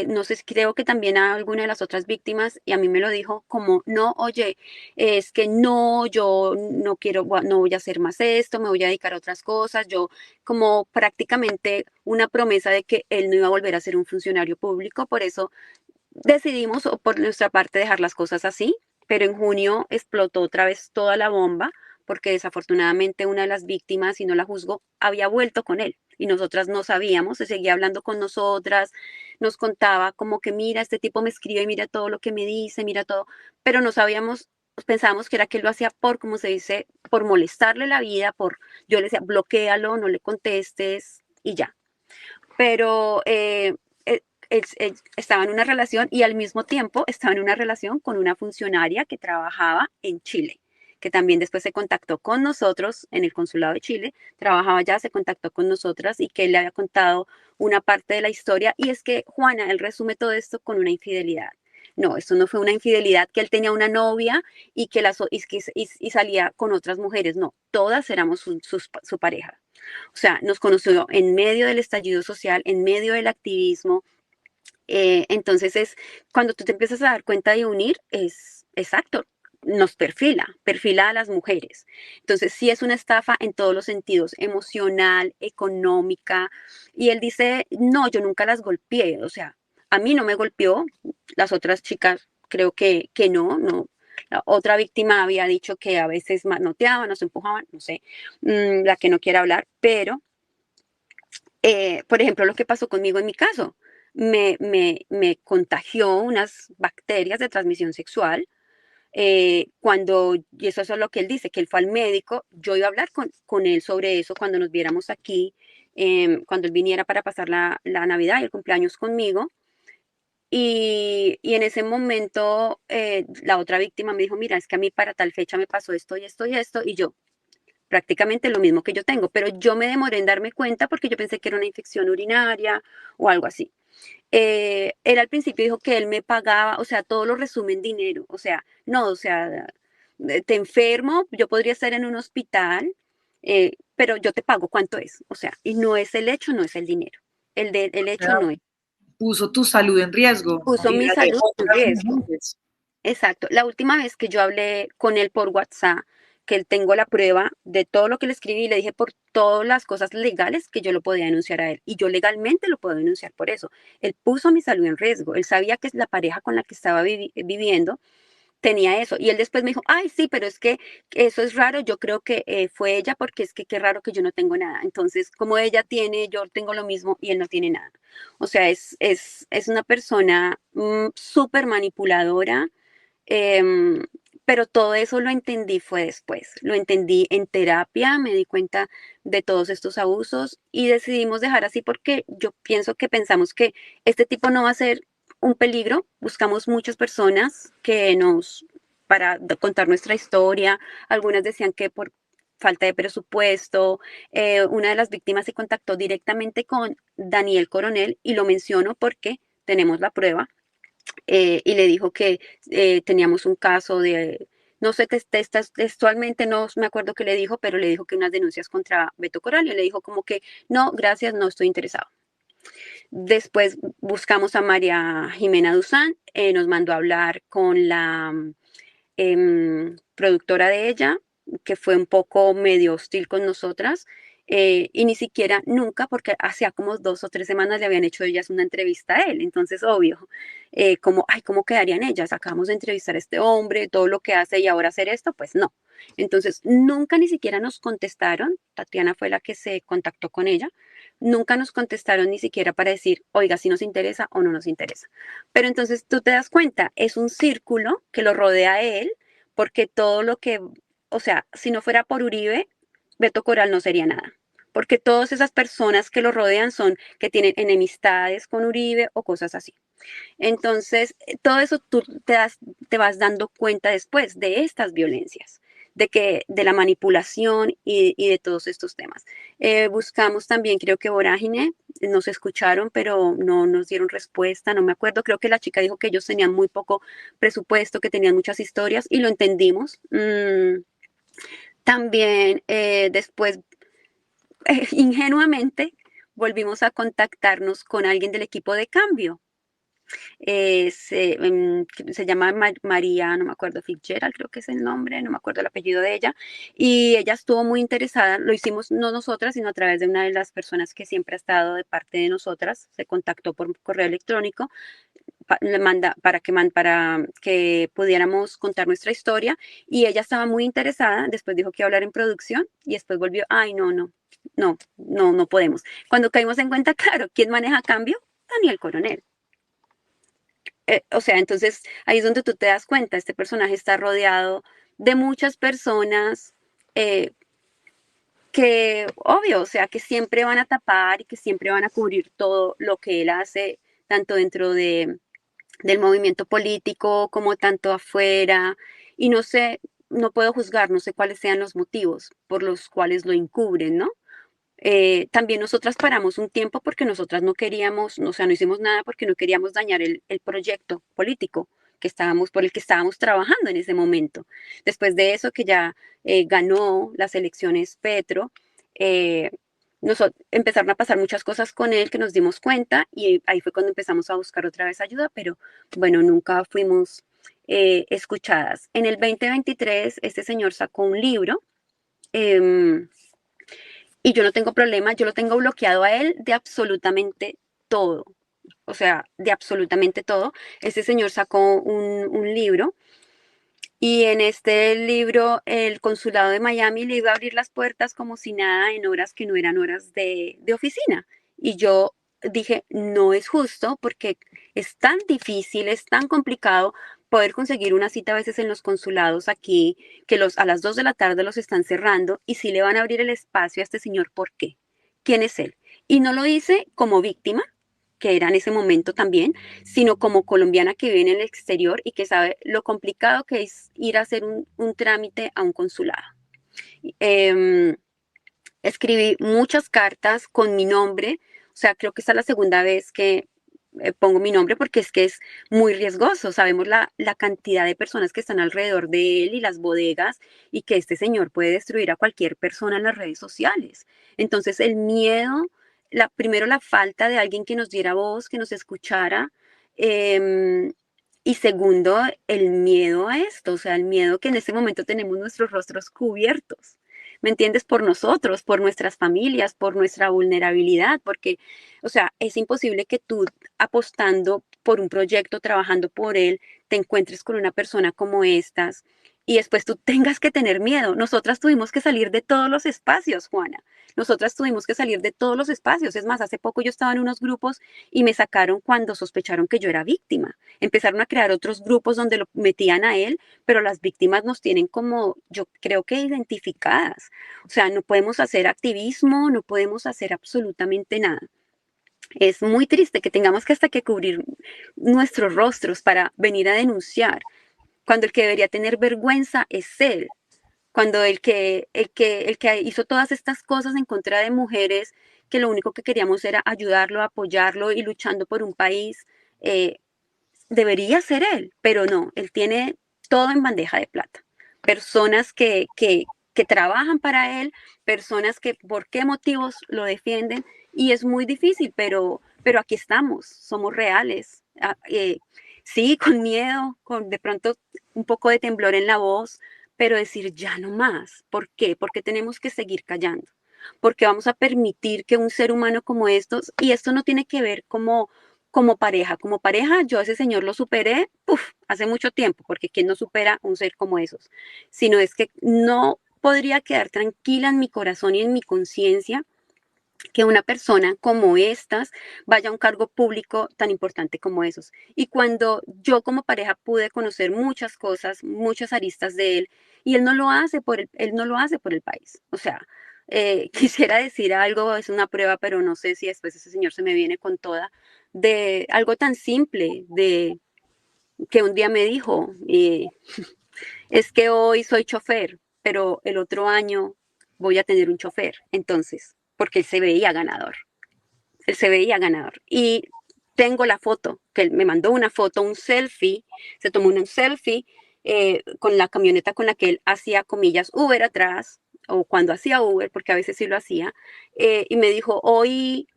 no sé, creo que también a alguna de las otras víctimas, y a mí me lo dijo como, no, oye, es que no, yo no quiero, no voy a hacer más esto, me voy a dedicar a otras cosas. Yo como prácticamente una promesa de que él no iba a volver a ser un funcionario público. Por eso decidimos por nuestra parte dejar las cosas así, pero en junio explotó otra vez toda la bomba porque desafortunadamente una de las víctimas, y no la juzgo, había vuelto con él y nosotras no sabíamos, se seguía hablando con nosotras, nos contaba como que mira, este tipo me escribe, mira todo lo que me dice, mira todo, pero no sabíamos, pensábamos que era que él lo hacía por, como se dice, por molestarle la vida, yo le decía, bloquéalo, no le contestes y ya. Pero él estaba en una relación y al mismo tiempo estaba en una relación con una funcionaria que trabajaba en Chile, que también después se contactó con nosotros en el consulado de Chile, trabajaba allá, se contactó con nosotras y que él le había contado una parte de la historia. Y es que, Juana, él resume todo esto con una infidelidad. No, esto no fue una infidelidad que él tenía una novia y que y salía con otras mujeres. No, todas éramos su pareja. O sea, nos conoció en medio del estallido social, en medio del activismo. Entonces cuando tú te empiezas a dar cuenta de unir, es exacto, nos perfila a las mujeres. Entonces sí es una estafa en todos los sentidos, emocional, económica. Y él dice, no, yo nunca las golpeé, o sea, a mí no me golpeó, las otras chicas creo que no. La otra víctima había dicho que a veces manoteaban, nos empujaban, no sé, la que no quiere hablar, pero por ejemplo, lo que pasó conmigo en mi caso, me contagió unas bacterias de transmisión sexual. Y eso es lo que él dice, que él fue al médico. Yo iba a hablar con él sobre eso cuando nos viéramos aquí, cuando él viniera para pasar la Navidad y el cumpleaños conmigo. Y en ese momento la otra víctima me dijo, mira, es que a mí para tal fecha me pasó esto y esto y esto, y yo, prácticamente lo mismo que yo tengo, pero yo me demoré en darme cuenta porque yo pensé que era una infección urinaria o algo así. Él al principio dijo que él me pagaba, o sea, todo lo resume en dinero, o sea, no, o sea, te enfermo, yo podría estar en un hospital pero yo te pago, ¿cuánto es? O sea, y no es el hecho, no es el dinero. El hecho no es. Puso tu salud en riesgo. Puso Y mi la de salud en otras riesgo. mujeres. Exacto. La última vez que yo hablé con él por WhatsApp, que él tengo la prueba de todo lo que le escribí, le dije por todas las cosas legales que yo lo podía denunciar a él. Y yo legalmente lo puedo denunciar por eso. Él puso mi salud en riesgo. Él sabía que la pareja con la que estaba viviendo tenía eso. Y él después me dijo, ay, sí, pero es que eso es raro. Yo creo que fue ella porque es que qué raro que yo no tengo nada. Entonces, como ella tiene, yo tengo lo mismo y él no tiene nada. O sea, es una persona súper manipuladora. Em, pero todo eso lo entendí fue después, lo entendí en terapia, me di cuenta de todos estos abusos y decidimos dejar así porque yo pienso que pensamos que este tipo no va a ser un peligro, buscamos muchas personas para contar nuestra historia, algunas decían que por falta de presupuesto, una de las víctimas se contactó directamente con Daniel Coronel y lo menciono porque tenemos la prueba y le dijo que teníamos un caso de, no sé textualmente, no me acuerdo qué le dijo, pero le dijo que unas denuncias contra Beto Coral y le dijo como que no, gracias, no estoy interesado. Después buscamos a María Jimena Duzán, nos mandó a hablar con la productora de ella, que fue un poco medio hostil con nosotras, y ni siquiera nunca, porque hacía como 2 o 3 semanas le habían hecho ellas una entrevista a él, entonces obvio, como, ay, ¿cómo quedarían ellas? Acabamos de entrevistar a este hombre, todo lo que hace y ahora hacer esto, pues no. Entonces, nunca ni siquiera nos contestaron, Tatiana fue la que se contactó con ella, nunca nos contestaron ni siquiera para decir, oiga, si nos interesa o no nos interesa. Pero entonces tú te das cuenta, es un círculo que lo rodea a él, porque todo lo que, o sea, si no fuera por Uribe, Beto Coral no sería nada. Porque todas esas personas que lo rodean son que tienen enemistades con Uribe o cosas así. Entonces, todo eso tú te vas dando cuenta después de estas violencias, de la manipulación y de todos estos temas. Buscamos también, creo que Vorágine, nos escucharon, pero no nos dieron respuesta, no me acuerdo. Creo que la chica dijo que ellos tenían muy poco presupuesto, que tenían muchas historias y lo entendimos. También después, ingenuamente, volvimos a contactarnos con alguien del equipo de cambio se llama María, no me acuerdo, Fitzgerald, creo que es el nombre, no me acuerdo el apellido de ella, y ella estuvo muy interesada, lo hicimos no nosotras, sino a través de una de las personas que siempre ha estado de parte de nosotras, se contactó por correo electrónico, para que pudiéramos contar nuestra historia, y ella estaba muy interesada, después dijo que iba a hablar en producción, y después volvió, ay, no podemos. Cuando caímos en cuenta, claro, ¿quién maneja cambio? Daniel Coronel. O sea, entonces ahí es donde tú te das cuenta, este personaje está rodeado de muchas personas que, obvio, o sea, que siempre van a tapar y que siempre van a cubrir todo lo que él hace, tanto dentro del movimiento político como tanto afuera. Y no sé, no puedo juzgar, no sé cuáles sean los motivos por los cuales lo encubren, ¿no? También nosotras paramos un tiempo porque nosotras no queríamos, o sea, no hicimos nada porque no queríamos dañar el proyecto político por el que estábamos trabajando en ese momento. Después de eso, que ya ganó las elecciones Petro, empezaron a pasar muchas cosas con él que nos dimos cuenta y ahí fue cuando empezamos a buscar otra vez ayuda, pero bueno, nunca fuimos escuchadas. En el 2023, este señor sacó un libro. Y yo no tengo problema, yo lo tengo bloqueado a él de absolutamente todo. O sea, de absolutamente todo. Este señor sacó un libro y en este libro el consulado de Miami le iba a abrir las puertas como si nada en horas que no eran horas de oficina. Y yo dije, no es justo porque es tan difícil, es tan complicado poder conseguir una cita a veces en los consulados aquí, que a las 2 de la tarde los están cerrando y si le van a abrir el espacio a este señor, ¿por qué? ¿Quién es él? Y no lo hice como víctima, que era en ese momento también, sino como colombiana que vive en el exterior y que sabe lo complicado que es ir a hacer un trámite a un consulado. Escribí muchas cartas con mi nombre, o sea, creo que esta es la segunda vez que pongo mi nombre porque es que es muy riesgoso. Sabemos la cantidad de personas que están alrededor de él y las bodegas y que este señor puede destruir a cualquier persona en las redes sociales. Entonces el miedo, primero la falta de alguien que nos diera voz, que nos escuchara. Y segundo, el miedo a esto, o sea, el miedo que en este momento tenemos nuestros rostros cubiertos. ¿Me entiendes? Por nosotros, por nuestras familias, por nuestra vulnerabilidad, porque, o sea, es imposible que tú apostando por un proyecto, trabajando por él, te encuentres con una persona como estas y después tú tengas que tener miedo. Nosotras tuvimos que salir de todos los espacios, Juana. Nosotras tuvimos que salir de todos los espacios. Es más, hace poco yo estaba en unos grupos y me sacaron cuando sospecharon que yo era víctima. Empezaron a crear otros grupos donde lo metían a él, pero las víctimas nos tienen como, yo creo que identificadas. O sea, no podemos hacer activismo, no podemos hacer absolutamente nada. Es muy triste que tengamos que hasta que cubrir nuestros rostros para venir a denunciar, cuando el que debería tener vergüenza es él, cuando el que hizo todas estas cosas en contra de mujeres que lo único que queríamos era ayudarlo, apoyarlo y luchando por un país, debería ser él, pero no, él tiene todo en bandeja de plata. Personas que trabajan para él, personas que por qué motivos lo defienden, y es muy difícil, pero aquí estamos, somos reales. Sí, con miedo, con de pronto un poco de temblor en la voz, pero decir ya no más. ¿Por qué? Porque tenemos que seguir callando. Porque vamos a permitir que un ser humano como estos, y esto no tiene que ver como pareja. Como pareja, yo a ese señor lo superé hace mucho tiempo, porque ¿quién no supera un ser como esos? Sino es que no podría quedar tranquila en mi corazón y en mi conciencia que una persona como estas vaya a un cargo público tan importante como esos. Y cuando yo como pareja pude conocer muchas cosas, muchas aristas de él, y él no lo hace por el país. O sea, quisiera decir algo, es una prueba, pero no sé si después ese señor se me viene con toda, de algo tan simple, de que un día me dijo, es que hoy soy chofer, pero el otro año voy a tener un chofer. Entonces, porque él se veía ganador. Él se veía ganador. Y tengo la foto, que él me mandó una foto, un selfie, se tomó un selfie con la camioneta con la que él hacía, comillas, Uber atrás, o cuando hacía Uber, porque a veces sí lo hacía, y me dijo, hoy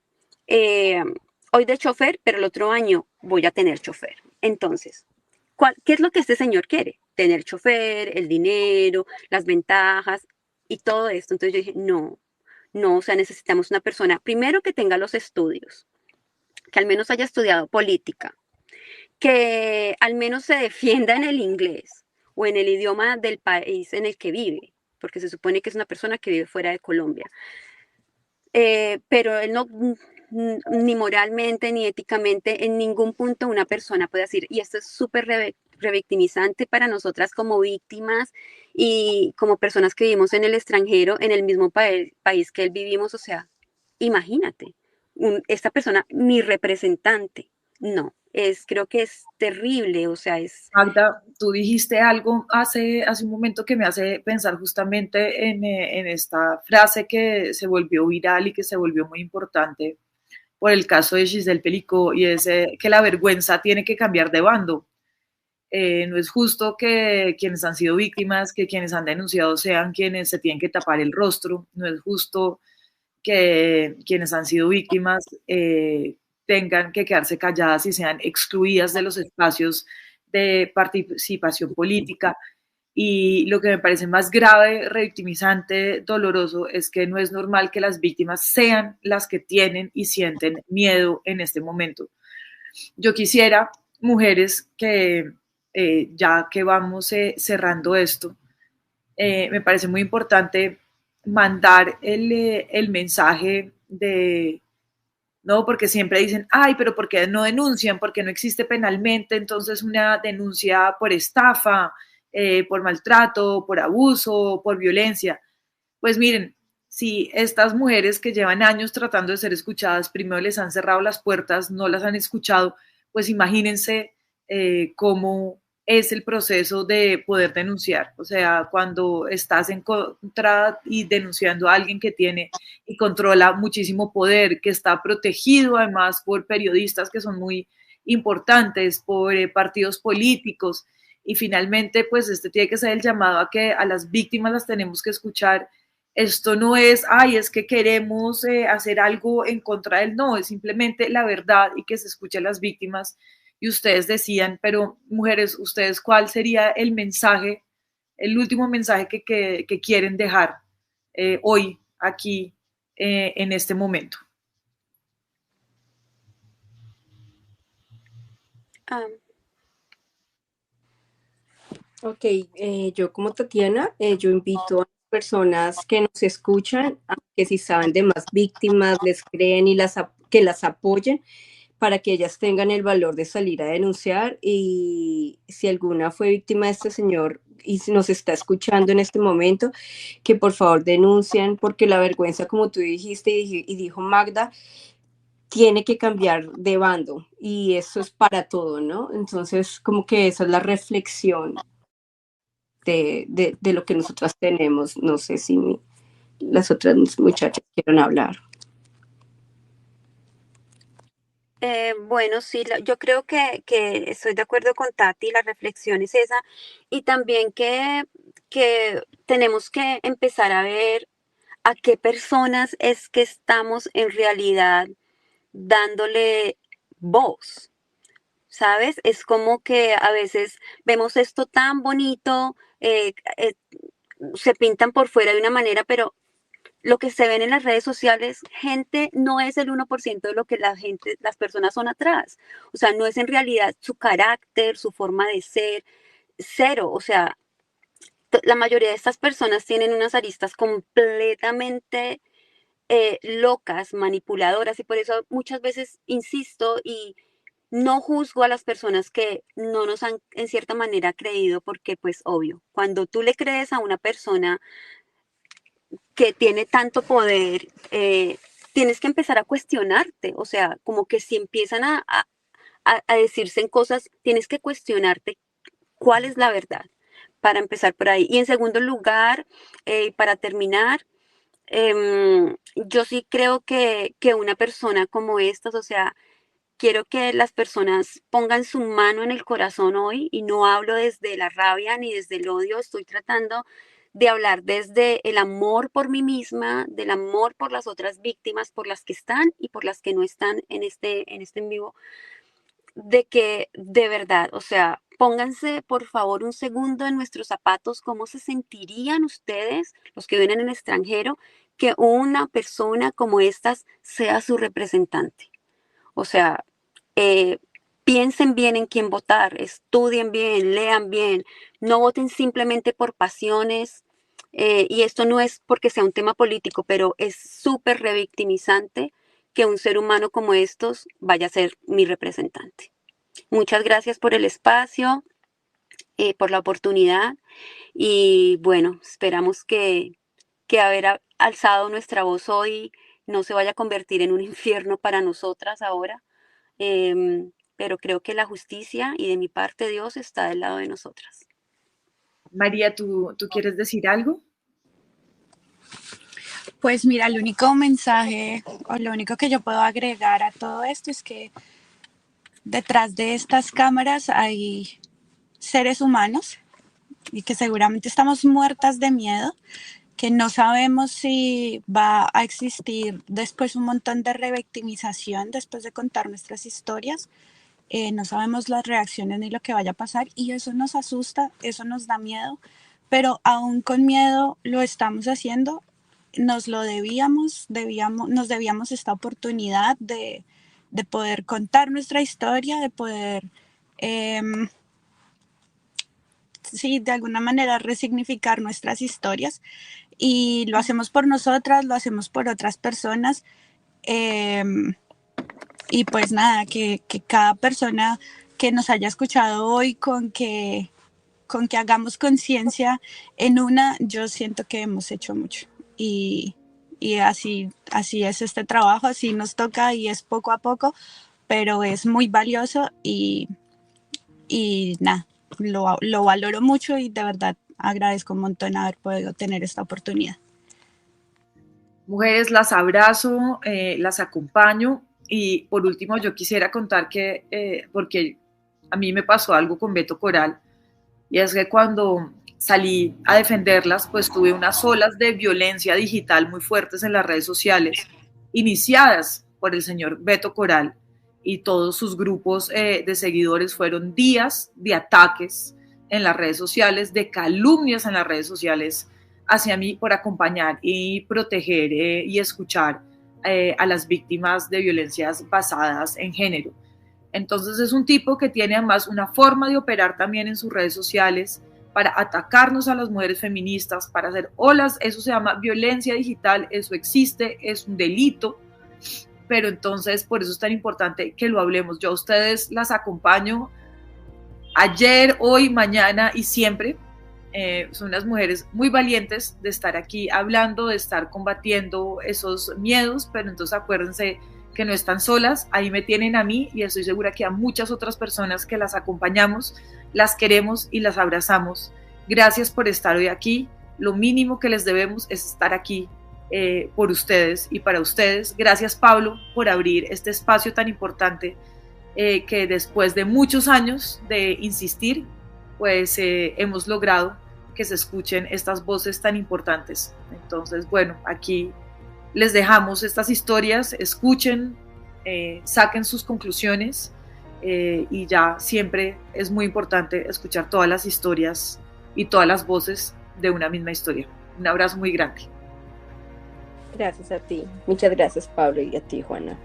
de chofer, pero el otro año voy a tener chofer. Entonces, ¿qué es lo que este señor quiere? Tener chofer, el dinero, las ventajas y todo esto. Entonces yo dije, no, o sea, necesitamos una persona, primero que tenga los estudios, que al menos haya estudiado política, que al menos se defienda en el inglés o en el idioma del país en el que vive, porque se supone que es una persona que vive fuera de Colombia. Pero él no, ni moralmente, ni éticamente, en ningún punto una persona puede decir, y esto es súper revictimizante para nosotras como víctimas y como personas que vivimos en el extranjero, en el mismo país que él vivimos, o sea, imagínate, esta persona, mi representante, no, creo que es terrible, o sea, es... Magda, tú dijiste algo hace un momento que me hace pensar justamente en esta frase que se volvió viral y que se volvió muy importante por el caso de Giselle Pelicot, y es que la vergüenza tiene que cambiar de bando. No es justo que quienes han sido víctimas, que quienes han denunciado sean quienes se tienen que tapar el rostro. No es justo que quienes han sido víctimas tengan que quedarse calladas y sean excluidas de los espacios de participación política. Y lo que me parece más grave, revictimizante, doloroso, es que no es normal que las víctimas sean las que tienen y sienten miedo en este momento. Yo quisiera, mujeres, que ya que vamos cerrando esto, me parece muy importante mandar el mensaje de, no, porque siempre dicen, ay, pero ¿por qué no denuncian? Porque no existe penalmente, entonces una denuncia por estafa, por maltrato, por abuso, por violencia. Pues miren, si estas mujeres que llevan años tratando de ser escuchadas, primero les han cerrado las puertas, no las han escuchado, pues imagínense cómo es el proceso de poder denunciar. O sea, cuando estás en contra y denunciando a alguien que tiene y controla muchísimo poder, que está protegido además por periodistas que son muy importantes, por partidos políticos, y finalmente pues este tiene que ser el llamado a que a las víctimas las tenemos que escuchar. Esto no es, ay, es que queremos hacer algo en contra del, no, es simplemente la verdad y que se escuche a las víctimas. Y ustedes decían, pero mujeres, ustedes, ¿cuál sería el mensaje, el último mensaje que quieren dejar hoy, aquí, en este momento? Ok, yo como Tatiana, yo invito a las personas que nos escuchan a que si saben de más víctimas, les creen y que las apoyen para que ellas tengan el valor de salir a denunciar. Y si alguna fue víctima de este señor y si nos está escuchando en este momento, que por favor denuncien, porque la vergüenza, como tú dijiste y dijo Magda, tiene que cambiar de bando y eso es para todo, ¿no? Entonces, como que esa es la reflexión de lo que nosotras tenemos. No sé si las otras muchachas quieren hablar. Bueno, sí, yo creo que estoy de acuerdo con Tati, la reflexión es esa, y también que tenemos que empezar a ver a qué personas es que estamos en realidad dándole voz, ¿sabes? Es como que a veces vemos esto tan bonito, se pintan por fuera de una manera, pero lo que se ven en las redes sociales, gente no es el 1% de lo que las personas son atrás. O sea, no es en realidad su carácter, su forma de ser, cero. O sea, la mayoría de estas personas tienen unas aristas completamente locas, manipuladoras, y por eso muchas veces insisto y no juzgo a las personas que no nos han en cierta manera creído, porque pues obvio, cuando tú le crees a una persona que tiene tanto poder, tienes que empezar a cuestionarte, o sea, como que si empiezan a decirse en cosas, tienes que cuestionarte cuál es la verdad, para empezar por ahí. Y en segundo lugar, para terminar, yo sí creo que una persona como estas, o sea, quiero que las personas pongan su mano en el corazón hoy, y no hablo desde la rabia ni desde el odio, estoy tratando de hablar desde el amor por mí misma, del amor por las otras víctimas, por las que están y por las que no están en este en vivo, de que de verdad, o sea, pónganse por favor un segundo en nuestros zapatos, cómo se sentirían ustedes, los que viven en el extranjero, que una persona como estas sea su representante. O sea, eh, piensen bien en quién votar, estudien bien, lean bien, no voten simplemente por pasiones. Y esto no es porque sea un tema político, pero es súper revictimizante que un ser humano como estos vaya a ser mi representante. Muchas gracias por el espacio, por la oportunidad, y bueno, esperamos que haber alzado nuestra voz hoy no se vaya a convertir en un infierno para nosotras ahora. Pero creo que la justicia y de mi parte Dios está del lado de nosotras. María, ¿tú quieres decir algo? Pues mira, el único mensaje o lo único que yo puedo agregar a todo esto es que detrás de estas cámaras hay seres humanos y que seguramente estamos muertas de miedo, que no sabemos si va a existir después un montón de revictimización después de contar nuestras historias. No sabemos las reacciones ni lo que vaya a pasar y eso nos asusta, eso nos da miedo, pero aún con miedo lo estamos haciendo. Nos lo nos debíamos esta oportunidad de poder contar nuestra historia, de poder, sí, de alguna manera resignificar nuestras historias, y lo hacemos por nosotras, lo hacemos por otras personas. Y pues nada, que cada persona que nos haya escuchado hoy con que hagamos conciencia en una, yo siento que hemos hecho mucho. Y así es este trabajo, así nos toca y es poco a poco, pero es muy valioso y nada, lo valoro mucho y de verdad agradezco un montón haber podido tener esta oportunidad. Mujeres, las abrazo, las acompaño y por último yo quisiera contar que, porque a mí me pasó algo con Beto Coral, y es que cuando salí a defenderlas, pues tuve unas olas de violencia digital muy fuertes en las redes sociales, iniciadas por el señor Beto Coral y todos sus grupos de seguidores. Fueron días de ataques en las redes sociales, de calumnias en las redes sociales hacia mí por acompañar y proteger y escuchar a las víctimas de violencias basadas en género. Entonces es un tipo que tiene además una forma de operar también en sus redes sociales para atacarnos a las mujeres feministas, para hacer olas. Eso se llama violencia digital, eso existe, es un delito, pero entonces por eso es tan importante que lo hablemos. Yo a ustedes las acompaño ayer, hoy, mañana y siempre. Son unas mujeres muy valientes de estar aquí hablando, de estar combatiendo esos miedos, pero entonces acuérdense que no están solas. Ahí me tienen a mí y estoy segura que a muchas otras personas que las acompañamos, las queremos y las abrazamos. Gracias por estar hoy aquí. Lo mínimo que les debemos es estar aquí por ustedes y para ustedes. Gracias, Pablo, por abrir este espacio tan importante que después de muchos años de insistir, pues hemos logrado que se escuchen estas voces tan importantes. Entonces, bueno, aquí les dejamos estas historias, escuchen, saquen sus conclusiones y ya siempre es muy importante escuchar todas las historias y todas las voces de una misma historia. Un abrazo muy grande. Gracias a ti. Muchas gracias, Pablo, y a ti, Juana.